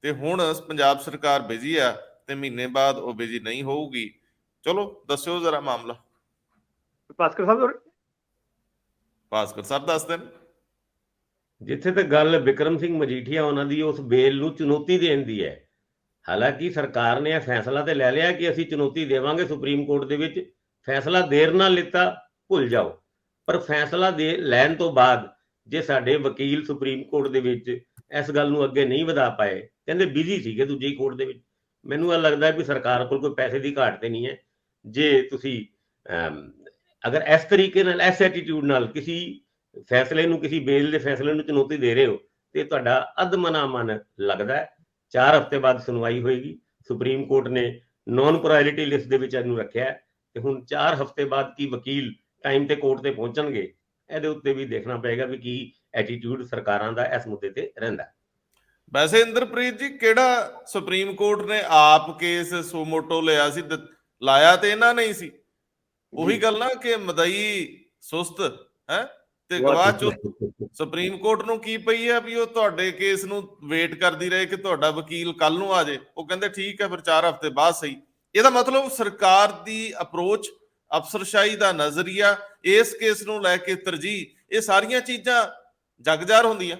ਤੇ ਹੁਣ ਪੰਜਾਬ ਸਰਕਾਰ ਬਿਜੀ ਆ ਤੇ ਮਹੀਨੇ ਬਾਅਦ ਉਹ ਬਿਜੀ ਨਹੀਂ ਹੋਊਗੀ। ਚਲੋ ਦੱਸਿਓ ਜ਼ਰਾ ਮਾਮਲਾ। ਭਾਸਕਰ ਸਾਹਿਬ ਦੱਸ ਦੇਣ। ਜਿੱਥੇ ਤੱਕ ਗੱਲ ਬਿਕਰਮ ਸਿੰਘ ਮਜੀਠੀਆ ਉਹਨਾਂ ਦੀ ਉਸ ਬੇਲ ਨੂੰ ਚੁਣੌਤੀ ਦੇਣ ਦੀ ਹੈ, ਹਾਲਾਂਕਿ ਸਰਕਾਰ ਨੇ ਇਹ ਫੈਸਲਾ ਤੇ ਲੈ ਲਿਆ ਕਿ ਅਸੀਂ ਚੁਣੌਤੀ ਦੇਵਾਂਗੇ ਸੁਪਰੀਮ ਕੋਰਟ ਦੇ ਵਿੱਚ। ਫੈਸਲਾ ਦੇਰ ਨਾਲ ਲਿੱਤਾ ਭੁੱਲ ਜਾਓ, ਪਰ ਫੈਸਲਾ ਦੇ ਲੈਣ ਤੋਂ ਬਾਅਦ ਜੇ ਸਾਡੇ ਵਕੀਲ ਸੁਪਰੀਮ ਕੋਰਟ ਦੇ ਵਿੱਚ ਇਸ ਗੱਲ ਨੂੰ ਅੱਗੇ ਨਹੀਂ ਵਧਾ ਪਾਏ, ਕਹਿੰਦੇ ਬਿਜ਼ੀ ਸੀਗੇ ਦੂਜੀ ਕੋਰਟ ਦੇ ਵਿੱਚ, ਮੈਨੂੰ ਇਹ ਲੱਗਦਾ ਵੀ ਸਰਕਾਰ ਕੋਲ ਕੋਈ ਪੈਸੇ ਦੀ ਘਾਟ ਤੇ ਨਹੀਂ ਹੈ। ਜੇ ਤੁਸੀਂ ਅਗਰ ਇਸ ਤਰੀਕੇ ਨਾਲ, ਇਸ ਐਟੀਟਿਊਡ ਨਾਲ ਕਿਸੇ ਫੈਸਲੇ ਨੂੰ, ਕਿਸੇ ਬੇਲ ਦੇ ਫੈਸਲੇ ਨੂੰ ਚੁਣੌਤੀ ਦੇ ਰਹੇ ਹੋ ਤੇ ਤੁਹਾਡਾ ਅਧਮਨਾ ਮਨ ਲੱਗਦਾ ਹੈ। 4 ਹਫ਼ਤੇ ਬਾਅਦ ਸੁਣਵਾਈ ਹੋਏਗੀ। ਸੁਪਰੀਮ ਕੋਰਟ ਨੇ ਨੌਨ ਪ੍ਰਾਇੋਰਿਟੀ ਲਿਸਟ ਦੇ ਵਿੱਚ ਇਹਨੂੰ ਰੱਖਿਆ ਤੇ ਹੁਣ 4 ਹਫ਼ਤੇ ਬਾਅਦ ਕੀ ਵਕੀਲ ਟਾਈਮ ਤੇ ਕੋਰਟ ਤੇ ਪਹੁੰਚਣਗੇ, ਇਹਦੇ ਉੱਤੇ ਵੀ ਦੇਖਣਾ ਪਏਗਾ ਵੀ ਕੀ ਐਟੀਟਿਊਡ ਸਰਕਾਰਾਂ ਦਾ ਇਸ ਮੁੱਦੇ ਤੇ ਰਹਿੰਦਾ। ਵੈਸੇ ਇੰਦਰਪ੍ਰੀਤ ਜੀ ਕਿਹੜਾ ਸੁਪਰੀਮ ਕੋਰਟ ਨੇ ਆਪ ਕੇਸ ਸੋਮੋਟੋ ਲਿਆ ਸੀ? ਲਾਇਆ ਤੇ ਇਹਨਾਂ ਨੇ ਹੀ ਸੀ। ਉਹੀ ਗੱਲ ਨਾ ਕਿ ਮਦਈ ਸੁਸਤ ਹੈ ਤੇ ਗਵਾਹ ਚੁਸਤ। ਸੁਪਰੀਮ ਕੋਰਟ ਨੂੰ ਕੀ ਪਈ ਆ ਵੀ ਉਹ ਤੁਹਾਡੇ ਕੇਸ ਨੂੰ ਵੇਟ ਕਰਦੀ ਰਹੇ ਕਿ ਤੁਹਾਡਾ ਵਕੀਲ ਕੱਲ ਨੂੰ ਆ ਜਾਏ। ਉਹ ਕਹਿੰਦੇ ਠੀਕ ਹੈ ਫਿਰ 4 ਹਫ਼ਤੇ ਬਾਅਦ ਸਹੀ। ਇਹਦਾ ਮਤਲਬ ਸਰਕਾਰ ਦੀ ਅਪਰੋਚ, ਅਫਸਰਸ਼ਾਹੀ ਦਾ ਨਜ਼ਰੀਆ, ਇਸ ਕੇਸ ਨੂੰ ਲੈ ਕੇ ਤਰਜੀਹ, ਇਹ ਸਾਰੀਆਂ ਚੀਜ਼ਾਂ ਜਗਜ਼ਾਰ ਹੁੰਦੀਆਂ।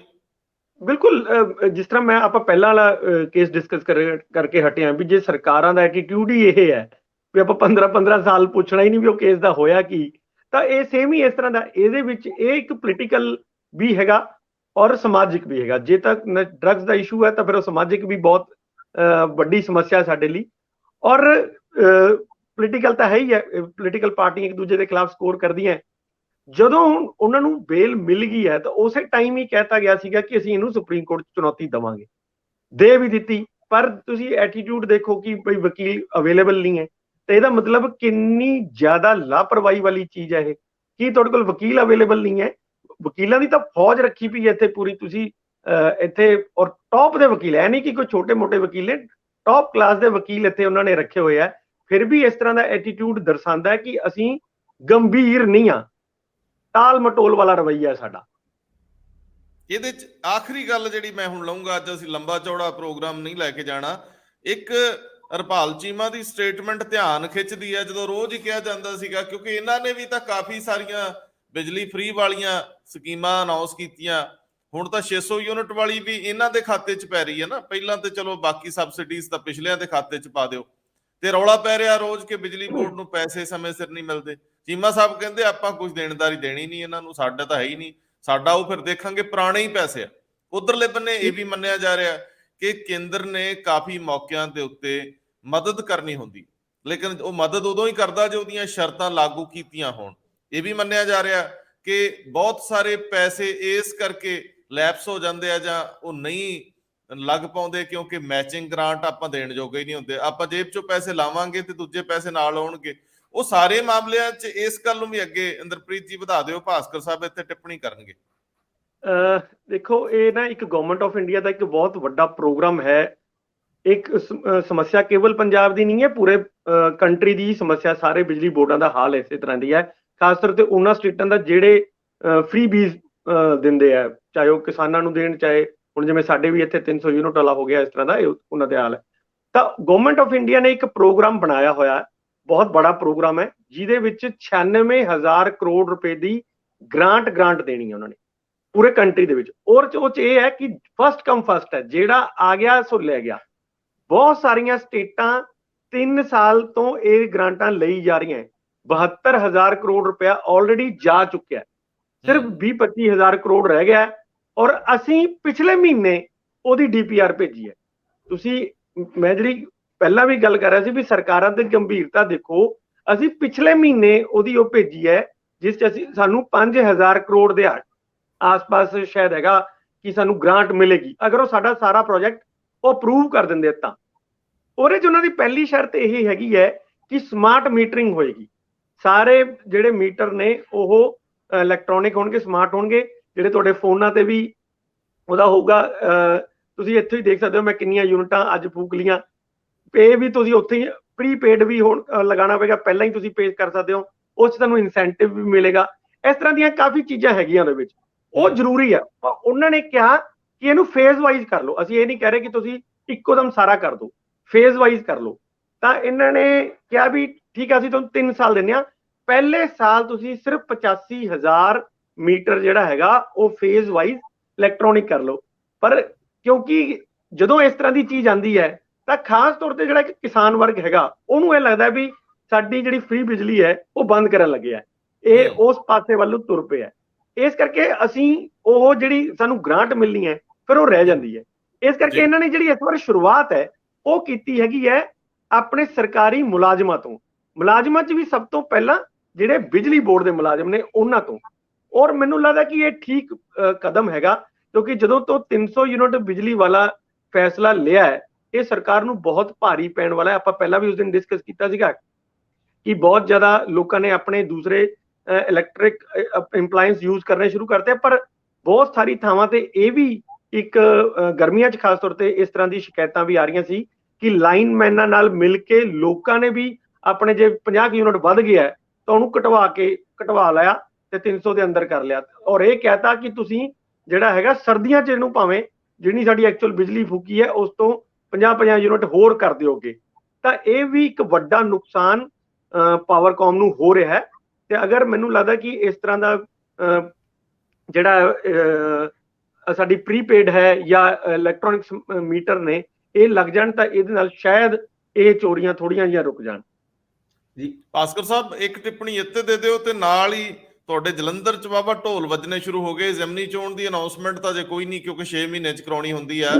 ਬਿਲਕੁਲ, ਜਿਸ ਤਰ੍ਹਾਂ ਮੈਂ ਆਪਾਂ ਪਹਿਲਾਂ ਵਾਲਾ ਕੇਸ ਡਿਸਕਸ ਕਰਕੇ ਹਟੇ ਹਾਂ ਵੀ ਜੇ ਸਰਕਾਰਾਂ ਦਾ ਐਟੀਟਿਊਡ ਹੀ ਇਹ ਹੈ ਵੀ ਆਪਾਂ 15 ਸਾਲ ਪੁੱਛਣਾ ਹੀ ਨਹੀਂ ਵੀ ਉਹ ਕੇਸ ਦਾ ਹੋਇਆ ਕੀ, ਤਾਂ ਇਹ ਸੇਮ ਹੀ ਇਸ ਤਰ੍ਹਾਂ ਦਾ। ਇਹਦੇ ਵਿੱਚ ਇਹ ਇੱਕ ਪੋਲੀਟੀਕਲ ਵੀ ਹੈਗਾ ਔਰ ਸਮਾਜਿਕ ਵੀ ਹੈਗਾ। ਜੇ ਤੱਕ ਡਰੱਗਸ ਦਾ ਇਸ਼ੂ ਹੈ ਤਾਂ ਫਿਰ ਉਹ ਸਮਾਜਿਕ ਵੀ ਬਹੁਤ ਵੱਡੀ ਸਮੱਸਿਆ ਸਾਡੇ ਲਈ, ਔਰ ਪੋਲੀਟੀਕਲ ਤਾਂ ਹੈ ਹੀ ਹੈ। ਪੋਲੀਟੀਕਲ ਪਾਰਟੀਆਂ ਇੱਕ ਦੂਜੇ ਦੇ ਖਿਲਾਫ ਸਕੋਰ ਕਰਦੀਆਂ। ਜਦੋਂ ਉਹਨਾਂ ਨੂੰ ਬੇਲ ਮਿਲ ਗਈ ਹੈ ਤਾਂ ਉਸੇ ਟਾਈਮ ਹੀ ਕਹਿਤਾ ਗਿਆ ਸੀਗਾ ਕਿ ਅਸੀਂ ਇਹਨੂੰ ਸੁਪਰੀਮ ਕੋਰਟ 'ਚ ਚੁਣੌਤੀ ਦੇਵਾਂਗੇ, ਦੇ ਵੀ ਦਿੱਤੀ। ਪਰ ਤੁਸੀਂ ਐਟੀਟਿਊਡ ਦੇਖੋ ਕਿ ਬਈ ਵਕੀਲ ਅਵੇਲੇਬਲ ਨਹੀਂ ਹੈ, ਤੇ ਇਹਦਾ ਮਤਲਬ ਕਿੰਨੀ ਜ਼ਿਆਦਾ ਲਾਪਰਵਾਹੀ ਵਾਲੀ ਚੀਜ਼ ਹੈ ਇਹ। ਕੀ ਤੁਹਾਡੇ ਕੋਲ ਵਕੀਲ ਅਵੇਲੇਬਲ ਨਹੀਂ ਹੈ? ਵਕੀਲਾਂ ਦੀ ਤਾਂ ਫੌਜ ਰੱਖੀ ਪਈ ਹੈ ਇੱਥੇ ਪੂਰੀ ਤੁਸੀਂ ਇੱਥੇ, ਔਰ ਟੌਪ ਦੇ ਵਕੀਲ ਹੈ, ਨਹੀਂ ਕਿ ਕੋਈ ਛੋਟੇ ਮੋਟੇ ਵਕੀਲ ਨੇ, ਟੌਪ ਕਲਾਸ ਦੇ ਵਕੀਲ ਇੱਥੇ ਉਹਨਾਂ ਨੇ ਰੱਖੇ ਹੋਏ ਆ। ਫਿਰ ਵੀ ਇਸ ਤਰ੍ਹਾਂ ਦਾ ਐਟੀਟਿਊਡ ਦਰਸਾਉਂਦਾ ਹੈ ਕਿ ਅਸੀਂ ਗੰਭੀਰ ਨਹੀਂ ਆ, ਟਾਲ ਮਟੋਲ ਵਾਲਾ ਰਵੱਈਆ ਸਾਡਾ। ਇਹਦੇ ਚ ਆਖਰੀ ਗੱਲ ਜਿਹੜੀ ਮੈਂ ਹੁਣ ਲਊਂਗਾ, ਅੱਜ ਅਸੀਂ ਲੰਬਾ ਚੌੜਾ ਪ੍ਰੋਗਰਾਮ ਨਹੀਂ ਲੈ ਕੇ ਜਾਣਾ, ਇੱਕ ਹਰਪਾਲ ਚੀਮਾ ਦੀ ਸਟੇਟਮੈਂਟ ਧਿਆਨ ਖਿੱਚਦੀ ਹੈ। ਜਦੋਂ ਰੋਜ਼ ਹੀ ਕਿਹਾ ਜਾਂਦਾ ਸੀਗਾ, ਕਿਉਂਕਿ ਇਹਨਾਂ ਨੇ ਵੀ ਤਾਂ ਕਾਫੀ ਸਾਰੀਆਂ ਬਿਜਲੀ ਫ੍ਰੀ ਵਾਲੀਆਂ ਸਕੀਮਾਂ ਅਨਾਉਂਸ ਕੀਤੀਆਂ, ਹੁਣ ਤਾਂ 600 ਯੂਨਿਟ ਵਾਲੀ ਵੀ ਇਹਨਾਂ ਦੇ ਖਾਤੇ 'ਚ ਪੈ ਰਹੀ ਹੈ ਨਾ। ਪਹਿਲਾਂ ਤੇ ਚਲੋ ਬਾਕੀ ਸਬਸਿਡੀਜ਼ ਤਾਂ ਪਿਛਲਿਆਂ ਦੇ ਖਾਤੇ 'ਚ ਪਾ ਦਿਓ, ਤੇ ਰੌਲਾ ਪੈ ਰਿਹਾ ਰੋਜ਼ ਕਿ ਬਿਜਲੀ ਬੋਰਡ ਨੂੰ ਪੈਸੇ ਸਮੇਂ ਸਿਰ ਨਹੀਂ ਮਿਲਦੇ। ਚੀਮਾ ਸਾਹਿਬ ਕਹਿੰਦੇ ਆਪਾਂ ਕੁਝ ਦੇਣਦਾਰੀ ਦੇਣੀ ਨਹੀਂ ਇਹਨਾਂ ਨੂੰ, ਸਾਡਾ ਤਾਂ ਹੈ ਹੀ ਨਹੀਂ, ਸਾਡਾ ਉਹ ਫਿਰ ਦੇਖਾਂਗੇ ਪੁਰਾਣੇ ਹੀ ਪੈਸੇ ਆ। ਉਧਰਲੇ ਬੰਨੇ ਇਹ ਵੀ ਮੰਨਿਆ ਜਾ ਰਿਹਾ ਕਿ ਕੇਂਦਰ ਨੇ ਕਾਫੀ ਮੌਕਿਆਂ ਦੇ ਉੱਤੇ ਮਦਦ ਕਰਨੀ ਹੁੰਦੀ, ਲੇਕਿਨ ਉਹ ਮਦਦ ਉਦੋਂ ਹੀ ਕਰਦਾ ਜੇ ਉਹਦੀਆਂ ਸ਼ਰਤਾਂ ਲਾਗੂ ਕੀਤੀਆਂ ਹੋਣ। ਇਹ ਵੀ ਮੰਨਿਆ ਜਾ ਰਿਹਾ ਕਿ ਬਹੁਤ ਸਾਰੇ ਪੈਸੇ ਇਸ ਕਰਕੇ ਲੈਪਸ ਹੋ ਜਾਂਦੇ ਆ ਜਾਂ ਉਹ ਨਹੀਂ ਲੱਗ ਪਾਉਂਦੇ ਕਿਉਂਕਿ ਮੈਚਿੰਗ ਗ੍ਰਾਂਟ ਆਪਾਂ ਦੇਣ ਜੋਗੇ ਹੀ ਨਹੀਂ ਹੁੰਦੇ, ਆਪਾਂ ਜੇਬ ਚੋਂ ਪੈਸੇ ਲਾਵਾਂਗੇ ਤੇ ਦੂਜੇ ਪੈਸੇ ਨਾਲ ਆਉਣਗੇ। ਉਹ ਸਾਰੇ ਮਾਮਲਿਆਂ 'ਚ ਇਸ ਗੱਲ ਨੂੰ ਵੀ ਅੱਗੇ ਇੰਦਰਪ੍ਰੀਤ ਜੀ ਵਧਾ ਦਿਓ, ਭਾਸਕਰ ਸਾਹਿਬ ਇੱਥੇ ਟਿੱਪਣੀ ਕਰਨਗੇ। ਦੇਖੋ, ਇਹ ਨਾ ਇੱਕ ਗਵਰਨਮੈਂਟ ਆਫ ਇੰਡੀਆ ਦਾ ਇੱਕ ਬਹੁਤ ਵੱਡਾ ਪ੍ਰੋਗਰਾਮ ਹੈ। ਇੱਕ ਸਮੱਸਿਆ ਕੇਵਲ ਪੰਜਾਬ ਦੀ ਨਹੀਂ ਹੈ, ਪੂਰੇ ਕੰਟਰੀ ਦੀ ਸਮੱਸਿਆ, ਸਾਰੇ ਬਿਜਲੀ ਬੋਰਡਾਂ ਦਾ ਹਾਲ ਇਸੇ ਤਰ੍ਹਾਂ ਦੀ ਹੈ। ਖਾਸ ਤੌਰ ਤੇ ਉਹਨਾਂ ਸਟੇਟਾਂ ਦਾ ਜਿਹੜੇ ਫ੍ਰੀ ਬੀਜ ਦਿੰਦੇ ਆ, ਚਾਹੇ ਉਹ ਕਿਸਾਨਾਂ ਨੂੰ ਦੇਣ, ਚਾਹੇ ਹੁਣ ਜਿਵੇਂ ਸਾਡੇ ਵੀ ਇੱਥੇ 300 ਯੂਨਿਟ ਵਾਲਾ ਹੋ ਗਿਆ, ਇਸ ਤਰ੍ਹਾਂ ਦਾ ਉਹਨਾਂ ਦੇ ਹਾਲ ਹੈ। ਤਾਂ ਗਵਰਨਮੈਂਟ ਆਫ ਇੰਡੀਆ ਨੇ ਇੱਕ ਪ੍ਰੋਗਰਾਮ ਬਣਾਇਆ ਹੋਇਆ, ਬਹੁਤ ਬੜਾ ਪ੍ਰੋਗਰਾਮ ਹੈ, ਜਿਹਦੇ ਵਿੱਚ 96,000 ਕਰੋੜ ਰੁਪਏ ਦੀ ਗ੍ਰਾਂਟ ਦੇਣੀ ਹੈ ਉਹਨਾਂ ਨੇ ਪੂਰੇ ਕੰਟਰੀ ਦੇ ਵਿੱਚ। ਔਰ ਉਹ 'ਚ ਇਹ ਹੈ ਕਿ ਫਸਟ ਕਮ ਫਸਟ ਹੈ, ਜਿਹੜਾ ਆ ਗਿਆ ਸੋ ਲੈ ਗਿਆ। ਬਹੁਤ ਸਾਰੀਆਂ ਸਟੇਟਾਂ 3 ਸਾਲ ਤੋਂ ਇਹ ਗ੍ਰਾਂਟਾਂ ਲਈ ਜਾ ਰਹੀਆਂ ਹੈ। 72,000 ਕਰੋੜ ਰੁਪਇਆ ਆਲਰੇਡੀ ਜਾ ਚੁੱਕਿਆ, ਸਿਰਫ 20-25,000 ਕਰੋੜ ਰਹਿ ਗਿਆ। ਔਰ ਅਸੀਂ ਪਿਛਲੇ ਮਹੀਨੇ ਉਹਦੀ DPR ਭੇਜੀ ਹੈ। ਤੁਸੀਂ, ਮੈਂ ਜਿਹੜੀ ਪਹਿਲਾਂ ਵੀ ਗੱਲ ਕਰ ਰਿਹਾ ਸੀ ਵੀ ਸਰਕਾਰਾਂ ਦੀ ਗੰਭੀਰਤਾ ਦੇਖੋ, ਅਸੀਂ ਪਿਛਲੇ ਮਹੀਨੇ ਉਹਦੀ ਉਹ ਭੇਜੀ ਹੈ, ਜਿਸ 'ਚ ਅਸੀਂ ਸਾਨੂੰ 5,000 ਕਰੋੜ ਦੇ ਆਸ-ਪਾਸ ਸ਼ਾਇਦ ਹੈਗਾ ਕਿ ਸਾਨੂੰ ਗ੍ਰਾਂਟ ਮਿਲੇਗੀ ਅਗਰ ਉਹ ਸਾਡਾ ਸਾਰਾ ਪ੍ਰੋਜੈਕਟ ਉਹ ਅਪਰੂਵ ਕਰ ਦਿੰਦੇ ਤਾਂ। ਉਹਦੇ 'ਚ ਉਹਨਾਂ ਦੀ ਪਹਿਲੀ ਸ਼ਰਤ ਇਹ ਹੈਗੀ ਹੈ ਕਿ ਸਮਾਰਟ ਮੀਟਰਿੰਗ ਹੋਏਗੀ। ਸਾਰੇ ਜਿਹੜੇ ਮੀਟਰ ਨੇ ਉਹ ਇਲੈਕਟ੍ਰੋਨਿਕ ਹੋਣਗੇ, ਸਮਾਰਟ ਹੋਣਗੇ, ਜਿਹੜੇ ਤੁਹਾਡੇ ਫੋਨਾਂ ਤੇ ਵੀ ਉਹਦਾ ਹੋਊਗਾ। ਤੁਸੀਂ ਇੱਥੇ ਹੀ ਦੇਖ ਸਕਦੇ ਹੋ ਮੈਂ ਕਿੰਨੀਆਂ ਯੂਨਿਟਾਂ ਅੱਜ ਫੂਕ ਲੀਆਂ। ਪੇ ਵੀ ਤੁਸੀਂ ਉੱਥੇ ਹੀ ਪ੍ਰੀਪੇਡ ਵੀ ਹੁਣ ਲਗਾਉਣਾ ਪਏਗਾ, ਪਹਿਲਾਂ ਹੀ ਤੁਸੀਂ ਪੇ ਕਰ ਸਕਦੇ ਹੋ, ਉਸ 'ਚ ਤੁਹਾਨੂੰ ਇਨਸੈਂਟਿਵ ਵੀ ਮਿਲੇਗਾ। ਇਸ ਤਰ੍ਹਾਂ ਦੀਆਂ ਕਾਫੀ ਚੀਜ਼ਾਂ ਹੈਗੀਆਂ ਉਹਦੇ ਵਿੱਚ, ਉਹ ਜ਼ਰੂਰੀ ਹੈ। ਉਹਨਾਂ ਨੇ ਕਿਹਾ ਕਿ ਇਹਨੂੰ ਫੇਜ਼ ਵਾਈਜ਼ ਕਰ ਲਓ, ਅਸੀਂ ਇਹ ਨਹੀਂ ਕਹਿ ਰਹੇ ਕਿ ਤੁਸੀਂ ਇੱਕੋ ਦਮ ਸਾਰਾ ਕਰ ਦਿਓ, ਫੇਜ਼ ਵਾਈਜ਼ ਕਰ ਲਓ। ਤਾਂ ਇਹਨਾਂ ਨੇ ਕਿਹਾ ਵੀ ਠੀਕ ਆ, ਅਸੀਂ ਤੁਹਾਨੂੰ 3 ਸਾਲ ਦਿੰਦੇ ਹਾਂ, ਪਹਿਲੇ ਸਾਲ ਤੁਸੀਂ ਸਿਰਫ 85,000 ਮੀਟਰ ਜਿਹੜਾ ਹੈਗਾ ਉਹ ਫੇਜ਼ ਵਾਈਜ਼ ਇਲੈਕਟ੍ਰੋਨਿਕ ਕਰ ਲਓ। ਪਰ ਕਿਉਂਕਿ ਜਦੋਂ ਇਸ ਤਰ੍ਹਾਂ ਦੀ ਚੀਜ਼ ਆਉਂਦੀ ਹੈ ਤਾਂ ਖਾਸ ਤੌਰ ਤੇ ਜਿਹੜਾ ਇੱਕ ਕਿਸਾਨ ਵਰਗ ਹੈਗਾ ਉਹਨੂੰ ਇਹ ਲੱਗਦਾ ਵੀ ਸਾਡੀ ਜਿਹੜੀ ਫ੍ਰੀ ਬਿਜਲੀ ਹੈ ਉਹ ਬੰਦ ਕਰਨ ਲੱਗੇ ਹੈ, ਇਹ ਉਸ ਪਾਸੇ ਵੱਲੋਂ ਤੁਰ ਪਿਆ। ਇਸ ਕਰਕੇ ਅਸੀਂ ਉਹ ਜਿਹੜੀ ਸਾਨੂੰ ਗ੍ਰਾਂਟ ਮਿਲਣੀ ਹੈ ਫਿਰ ਉਹ ਰਹਿ ਜਾਂਦੀ ਹੈ। ਇਸ ਕਰਕੇ ਇਹਨਾਂ ਨੇ ਜਿਹੜੀ ਇਸ ਵਾਰ ਸ਼ੁਰੂਆਤ ਹੈ ਉਹ ਕੀਤੀ ਹੈਗੀ ਹੈ ਆਪਣੇ ਸਰਕਾਰੀ ਮੁਲਾਜ਼ਮਾਂ ਤੋਂ। ਮੁਲਾਜ਼ਮਾਂ 'ਚ ਵੀ ਸਭ ਤੋਂ ਪਹਿਲਾਂ ਜਿਹੜੇ ਬਿਜਲੀ ਬੋਰਡ ਦੇ ਮੁਲਾਜ਼ਮ ਨੇ ਉਹਨਾਂ ਤੋਂ। ਔਰ ਮੈਨੂੰ ਲੱਗਦਾ ਕਿ ਇਹ ਠੀਕ ਕਦਮ ਹੈਗਾ, ਕਿਉਂਕਿ ਜਦੋਂ ਤੋਂ 300 ਯੂਨਿਟ ਬਿਜਲੀ ਵਾਲਾ ਫੈਸਲਾ ਲਿਆ ਹੈ ਇਹ ਸਰਕਾਰ ਨੂੰ ਬਹੁਤ ਭਾਰੀ ਪੈਣ ਵਾਲਾ ਹੈ। ਆਪਾਂ ਪਹਿਲਾਂ ਵੀ ਉਸ ਦਿਨ ਡਿਸਕਸ ਕੀਤਾ ਸੀਗਾ ਕਿ ਬਹੁਤ ਜ਼ਿਆਦਾ ਲੋਕਾਂ ਨੇ ਆਪਣੇ ਦੂਸਰੇ ਇਲੈਕਟ੍ਰਿਕ ਇੰਪਲਾਇੰਸ ਯੂਜ਼ ਕਰਨੇ ਸ਼ੁਰੂ ਕਰਤੇ, ਪਰ ਬਹੁਤ ਸਾਰੀ ਥਾਵਾਂ ਤੇ ਇਹ ਵੀ ਇੱਕ ਗਰਮੀਆਂ 'ਚ ਖਾਸ ਤੌਰ ਤੇ ਇਸ ਤਰ੍ਹਾਂ ਦੀ ਸ਼ਿਕਾਇਤਾਂ ਵੀ ਆ ਰਹੀਆਂ ਸੀ ਕਿ ਲਾਈਨਮੈਨਾਂ ਨਾਲ ਮਿਲ ਕੇ ਲੋਕਾਂ ਨੇ ਵੀ ਆਪਣੇ ਜੇ 50 ਯੂਨਿਟ ਵੱਧ ਗਿਆ ਤਾਂ ਉਹਨੂੰ ਕਟਵਾ ਲਿਆ ਤੇ 300 ਦੇ ਅੰਦਰ ਕਰ ਲਿਆ। ਔਰ ਇਹ ਕਹਿਤਾ ਕਿ ਤੁਸੀਂ ਜਿਹੜਾ ਹੈਗਾ ਸਰਦੀਆਂ 'ਚ ਇਹਨੂੰ ਭਾਵੇਂ ਜਿਹੜੀ ਸਾਡੀ ਐਕਚੁਅਲ ਬਿਜਲੀ ਫੂਕੀ ਹੈ ਉਸ ਤੋਂ 50 ਯੂਨਿਟ ਹੋਰ ਕਰ ਦਿਓਗੇ। ਤਾਂ ਇਹ ਵੀ ਇੱਕ ਵੱਡਾ ਨੁਕਸਾਨ ਪਾਵਰਕਾਮ ਨੂੰ ਹੋ ਰਿਹਾ ਹੈ। ਤੇ ਅਗਰ ਮੈਨੂੰ ਲੱਗਦਾ ਕਿ ਇਸ ਤਰ੍ਹਾਂ ਦਾ ਜਿਹੜਾ ਸਾਡੀ ਪ੍ਰੀਪੇਡ ਹੈ ਜਾਂ ਇਲੈਕਟ੍ਰੋਨਿਕਸ ਮੀਟਰ ਨੇ ਇਹ ਲੱਗ ਜਾਣ ਤਾਂ ਇਹਦੇ ਨਾਲ ਸ਼ਾਇਦ ਇਹ ਚੋਰੀਆਂ ਥੋੜੀਆਂ ਜਿਹੀਆਂ ਰੁਕ ਜਾਣ। ਜੀ ਭਾਸਕਰ ਸਾਹਿਬ ਇੱਕ ਟਿੱਪਣੀ ਇੱਥੇ ਦੇ ਦਿਓ ਤੇ ਨਾਲ ਹੀ ਤੁਹਾਡੇ ਜਲੰਧਰ 'ਚ ਵਾਹਵਾ ਢੋਲ ਵੱਜਣੇ ਸ਼ੁਰੂ ਹੋ ਗਏ। ਜ਼ਿਮਨੀ ਚੋਣ ਦੀ ਅਨਾਉਂਸਮੈਂਟ ਤਾਂ ਜੇ ਕੋਈ ਨਹੀਂ ਕਿਉਂਕਿ 6 ਮਹੀਨੇ 'ਚ ਕਰਾਉਣੀ ਹੁੰਦੀ ਆ,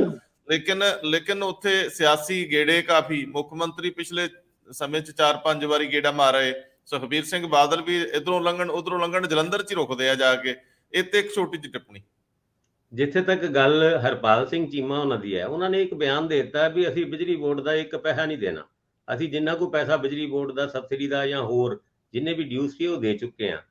ਲੇਕਿਨ ਉੱਥੇ ਸਿਆਸੀ ਗੇੜੇ ਕਾਫੀ, ਮੁੱਖ ਮੰਤਰੀ ਪਿਛਲੇ ਸਮੇਂ 'ਚ 4-5 ਵਾਰੀ ਗੇੜਾ ਮਾਰੇ, ਸੁਖਬੀਰ ਸਿੰਘ ਬਾਦਲ ਵੀ ਇਧਰੋਂ ਲੰਘਣ ਉਧਰੋਂ ਲੰਘਣ ਜਲੰਧਰ 'ਚ ਹੀ ਰੁਕਦੇ ਆ ਜਾ ਕੇ। ਇੱਥੇ ਇੱਕ ਛੋਟੀ ਜਿਹੀ ਟਿੱਪਣੀ, ਜਿੱਥੇ ਤੱਕ ਗੱਲ ਹਰਪਾਲ ਸਿੰਘ ਚੀਮਾ ਉਹਨਾਂ ਦੀ ਹੈ, ਉਹਨਾਂ ਨੇ ਇੱਕ ਬਿਆਨ ਦੇ ਦਿੱਤਾ ਵੀ ਅਸੀਂ ਬਿਜਲੀ ਬੋਰਡ ਦਾ ਇੱਕ ਪੈਸਾ ਨਹੀਂ ਦੇਣਾ, ਅਸੀਂ ਜਿੰਨਾ ਕੋਈ ਪੈਸਾ ਬਿਜਲੀ ਬੋਰਡ ਦਾ ਸਬਸਿਡੀ ਦਾ ਜਾਂ ਹੋਰ ਜਿੰਨੇ ਵੀ ਡਿਊ ਸੀ ਉਹ ਦੇ ਚੁੱਕੇ ਆ।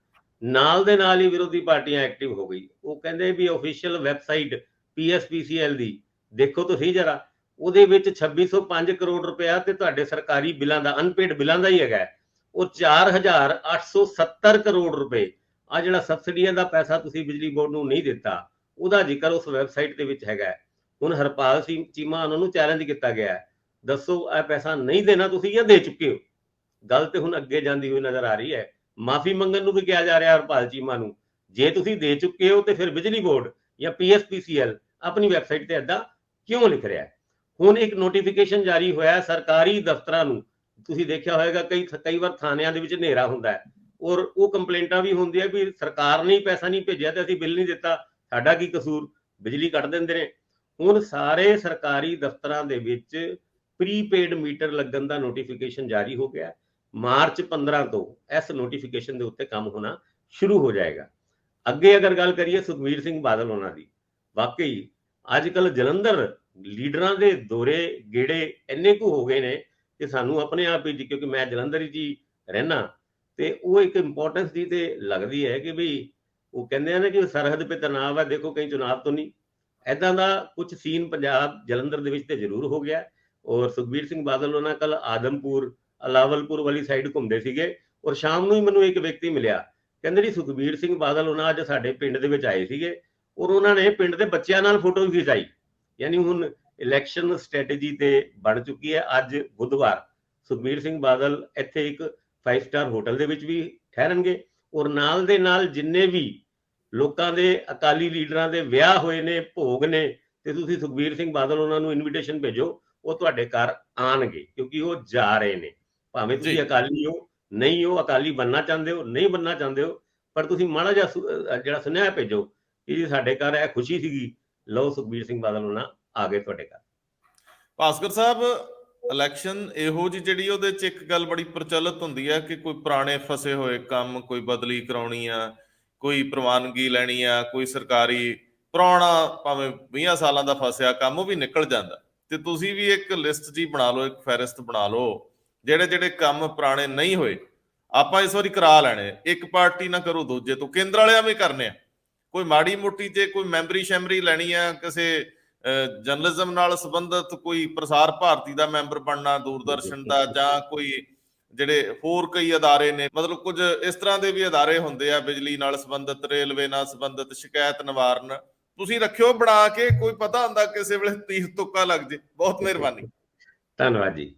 ਨਾਲ ਦੇ ਨਾਲ ਹੀ ਵਿਰੋਧੀ ਪਾਰਟੀਆਂ ਐਕਟਿਵ ਹੋ ਗਈ। ਉਹ ਕਹਿੰਦੇ ਵੀ ਆਫੀਸ਼ੀਅਲ ਵੈਬਸਾਈਟ PSPCL ਦੀ ਦੇਖੋ ਤੁਸੀਂ ਜਰਾ, ਉਹਦੇ ਵਿੱਚ 2605 ਕਰੋੜ ਰੁਪਇਆ ਤੇ ਤੁਹਾਡੇ ਸਰਕਾਰੀ ਬਿੱਲਾਂ ਦਾ, ਅਨਪੇਡ ਬਿੱਲਾਂ ਦਾ ਹੀ ਹੈਗਾ, ਉਹ 4,870 ਕਰੋੜ ਰੁਪਏ ਆ ਜਿਹੜਾ ਸਬਸਿਡੀਆਂ ਦਾ ਪੈਸਾ ਤੁਸੀਂ ਬਿਜਲੀ ਬੋਰਡ ਨੂੰ ਨਹੀਂ ਦਿੱਤਾ ਉਹਦਾ ਜ਼ਿਕਰ ਉਸ ਵੈਬਸਾਈਟ ਦੇ ਵਿੱਚ ਹੈਗਾ। ਹੁਣ ਹਰਪਾਲ ਸਿੰਘ ਚੀਮਾ ਉਹਨਾਂ ਨੂੰ ਚੈਲੰਜ ਕੀਤਾ ਗਿਆ, ਦੱਸੋ ਇਹ ਪੈਸਾ ਨਹੀਂ ਦੇਣਾ ਤੁਸੀਂ ਜਾਂ ਦੇ ਚੁੱਕੇ ਹੋ। ਗੱਲ ਤੇ ਹੁਣ ਅੱਗੇ ਜਾਂਦੀ ਹੋਈ ਨਜ਼ਰ ਆ ਰਹੀ ਹੈ। ਮਾਫੀ ਮੰਗਣ ਨੂੰ ਵੀ ਕਿਹਾ ਜਾ ਰਿਹਾ ਹਰਪਾਲ ਚੀਮਾ ਨੂੰ, ਜੇ ਤੁਸੀਂ ਦੇ ਚੁੱਕੇ ਹੋ ਤੇ ਫਿਰ ਬਿਜਲੀ ਬੋਰਡ ਜਾਂ PSPCL ਆਪਣੀ ਵੈਬਸਾਈਟ ਤੇ ਏਦਾਂ ਕਿਉਂ ਲਿਖ ਰਿਹਾ ਹੈ। ਹੁਣ ਇੱਕ ਨੋਟੀਫਿਕੇਸ਼ਨ ਜਾਰੀ ਹੋਇਆ ਸਰਕਾਰੀ ਦਫ਼ਤਰਾਂ ਨੂੰ ਤੁਸੀਂ ਦੇਖਿਆ ਹੋਵੇਗਾ ਕਈ ਵਾਰ ਥਾਣਿਆਂ ਦੇ ਵਿੱਚ ਹਨੇਰਾ ਹੁੰਦਾ ਹੈ, ਔਰ ਉਹ ਕੰਪਲੇਂਟਾਂ ਵੀ ਹੁੰਦੀਆਂ ਵੀ ਸਰਕਾਰ ਨੇ ਪੈਸਾ ਨਹੀਂ ਭੇਜਿਆ ਤੇ ਅਸੀਂ ਬਿੱਲ ਨਹੀਂ ਦਿੱਤਾ, ਸਾਡਾ ਕੀ ਕਸੂਰ, ਬਿਜਲੀ ਕੱਟ ਦਿੰਦੇ ਨੇ। ਹੁਣ ਸਾਰੇ ਸਰਕਾਰੀ ਦਫ਼ਤਰਾਂ ਦੇ ਵਿੱਚ ਪ੍ਰੀਪੇਡ ਮੀਟਰ ਲੱਗਣ ਦਾ ਨੋਟੀਫਿਕੇਸ਼ਨ ਜਾਰੀ ਹੋ ਗਿਆ। ਮਾਰਚ 15 ਤੋਂ ਇਸ ਨੋਟੀਫਿਕੇਸ਼ਨ ਦੇ ਉੱਤੇ ਕੰਮ ਹੋਣਾ ਸ਼ੁਰੂ ਹੋ ਜਾਏਗਾ। ਅੱਗੇ ਅਗਰ ਗੱਲ ਕਰੀਏ ਸੁਖਬੀਰ ਸਿੰਘ ਬਾਦਲ ਉਹਨਾਂ ਦੀ, ਵਾਕਈ ਅੱਜ ਕੱਲ ਜਲੰਧਰ ਲੀਡਰਾਂ ਦੇ ਦੌਰੇ ਗੇੜੇ ਇੰਨੇ ਕੁ ਹੋ ਗਏ ਨੇ ਕਿ ਸਾਨੂੰ ਆਪਣੇ ਆਪ ਹੀ, ਕਿਉਂਕਿ ਮੈਂ ਜਲੰਧਰ ਹੀ ਰਹਿਣਾ, ਤੇ ਉਹ ਇੱਕ ਇੰਪੋਰਟੈਂਸ ਦੀ ਤੇ ਲੱਗਦੀ ਹੈ ਕਿ ਵੀ ਉਹ ਕਹਿੰਦੇ ਆ ਨਾ ਕਿ ਸਰਹੱਦ ਤੇ ਤਣਾਵ ਹੈ, ਦੇਖੋ ਕहीं ਚੁਣਾਵ ਤੋਂ ਨਹੀਂ, ਐਦਾਂ ਦਾ ਕੁਝ ਸੀਨ ਪੰਜਾਬ ਜਲੰਧਰ ਦੇ ਵਿੱਚ ਤੇ ਜ਼ਰੂਰ ਹੋ ਗਿਆ। ਔਰ ਸੁਖਬੀਰ ਸਿੰਘ ਬਾਦਲ ਉਹਨਾਂ ਕੱਲ ਆਦਮਪੁਰ ਅਲਾਵਲਪੁਰ ਵਾਲੀ ਸਾਈਡ ਘੁੰਮਦੇ ਸੀਗੇ, ਔਰ ਸ਼ਾਮ ਨੂੰ ਹੀ ਮੈਨੂੰ ਇੱਕ ਵਿਅਕਤੀ ਮਿਲਿਆ, ਕਹਿੰਦੇ ਜੀ ਸੁਖਬੀਰ ਸਿੰਘ ਬਾਦਲ ਉਹਨਾਂ ਅੱਜ ਸਾਡੇ ਪਿੰਡ ਦੇ ਵਿੱਚ ਆਏ ਸੀਗੇ, ਔਰ ਉਹਨਾਂ ਨੇ ਪਿੰਡ ਦੇ ਬੱਚਿਆਂ ਨਾਲ ਫੋਟੋ ਵੀ ਖਿਚਾਈ। ਯਾਨੀ ਹੁਣ ਇਲੈਕਸ਼ਨ ਸਟ੍ਰੈਟੇਜੀ ਤੇ ਬਣ ਚੁੱਕੀ ਹੈ। ਅੱਜ ਬੁੱਧਵਾਰ ਸੁਖਬੀਰ ਸਿੰਘ ਬਾਦਲ ਇੱਥੇ ਇੱਕ 5 ਸਟਾਰ ਹੋਟਲ ਦੇ ਵਿੱਚ ਵੀ ਠਹਿਰਨਗੇ, ਔਰ ਨਾਲ ਦੇ ਨਾਲ ਜਿੰਨੇ ਵੀ ਲੋਕਾਂ ਦੇ ਅਕਾਲੀ ਲੀਡਰਾਂ ਦੇ ਵਿਆਹ ਹੋਏ ਨੇ, ਭੋਗ ਨੇ, ਤੇ ਤੁਸੀਂ ਸੁਖਬੀਰ ਸਿੰਘ ਬਾਦਲ ਉਹਨਾਂ ਨੂੰ ਇਨਵੀਟੇਸ਼ਨ ਭੇਜੋ, ਉਹ ਤੁਹਾਡੇ ਘਰ ਆਣਗੇ, ਕਿਉਂਕਿ ਉਹ ਜਾ ਰਹੇ ਨੇ। ਭਾਵੇਂ ਤੁਸੀਂ ਅਕਾਲੀ ਹੋ, ਨਹੀਂ ਹੋ, ਅਕਾਲੀ ਬਣਨਾ ਚਾਹੁੰਦੇ ਹੋ, ਨਹੀਂ ਬਣਨਾ ਚਾਹੁੰਦੇ ਹੋ, ਪਰ ਤੁਸੀਂ ਮਾੜਾ ਜਿਹਾ ਜਿਹੜਾ ਸੁਨੇਹਾ ਭੇਜੋ ਕਿ ਜੀ ਸਾਡੇ ਘਰ ਇਹ ਖੁਸ਼ੀ ਸੀਗੀ, ਲਓ ਸੁਖਬੀਰ ਸਿੰਘ ਬਾਦਲ ਉਹਨਾਂ ਆ ਗਏ ਤੁਹਾਡੇ ਘਰ। ਭਾਸਕਰ ਸਾਹਿਬ, ਇਲੈਕਸ਼ਨ ਇਹੋ ਜਿਹੀ ਜਿਹੜੀ ਉਹਦੇ ਚ ਇੱਕ ਗੱਲ ਬੜੀ ਪ੍ਰਚਲਿਤ ਹੁੰਦੀ ਹੈ ਕਿ ਕੋਈ ਪੁਰਾਣੇ ਫਸੇ ਹੋਏ ਕੰਮ, ਕੋਈ ਬਦਲੀ ਕਰਾਉਣੀ ਆ, ਕੋਈ ਪ੍ਰਵਾਨਗੀ ਲੈਣੀ ਆ, ਕੋਈ ਸਰਕਾਰੀ ਪੁਰਾਣਾ ਭਾਵੇਂ 20 ਸਾਲਾਂ ਦਾ ਫਸਿਆ ਕੰਮ ਉਹ ਵੀ ਨਿਕਲ ਜਾਂਦਾ। ਤੇ ਤੁਸੀਂ ਵੀ ਇੱਕ ਲਿਸਟ ਜੀ ਬਣਾ ਲਓ, ਇੱਕ ਫਹਿਰਿਸਤ ਬਣਾ ਲਓ, ਜਿਹੜੇ ਜਿਹੜੇ ਕੰਮ ਪੁਰਾਣੇ ਨਹੀਂ ਹੋਏ ਆਪਾਂ ਇਸ ਵਾਰੀ ਕਰਾ ਲੈਣੇ। ਇੱਕ ਪਾਰਟੀ ਨਾ ਕਰੂ ਦੂਜੇ ਤੋਂ, ਕੇਂਦਰ ਵਾਲਿਆਂ ਵੀ ਕਰਨੇ ਆ। ਕੋਈ ਮਾੜੀ ਮੋਟੀ ਜੇ ਕੋਈ ਮੈਂਬਰੀ ਸ਼ੈਮਰੀ ਲੈਣੀ ਆ, ਕਿਸੇ ਜਰਨਲਿਜ਼ਮ ਨਾਲ ਸੰਬੰਧਿਤ, ਕੋਈ ਪ੍ਰਸਾਰ ਭਾਰਤੀ ਦਾ ਮੈਂਬਰ ਬਣਨਾ, ਦੂਰਦਰਸ਼ਨ ਦਾ, ਜਾਂ ਕੋਈ ਜਿਹੜੇ ਹੋਰ ਕਈ ਅਦਾਰੇ ਨੇ, ਮਤਲਬ ਕੁਝ ਇਸ ਤਰ੍ਹਾਂ ਦੇ ਵੀ ਅਦਾਰੇ ਹੁੰਦੇ ਆ, ਬਿਜਲੀ ਨਾਲ ਸੰਬੰਧਿਤ, ਰੇਲਵੇ ਨਾਲ ਸੰਬੰਧਿਤ, ਸ਼ਿਕਾਇਤ ਨਿਵਾਰਨ, ਤੁਸੀਂ ਰੱਖਿਓ ਬਣਾ ਕੇ, ਕੋਈ ਪਤਾ ਹੁੰਦਾ ਕਿਸੇ ਵੇਲੇ ਤੀਰ ਤੁੱਕਾ ਲੱਗ ਜੇ। ਬਹੁਤ ਮਿਹਰਬਾਨੀ, ਧੰਨਵਾਦ ਜੀ।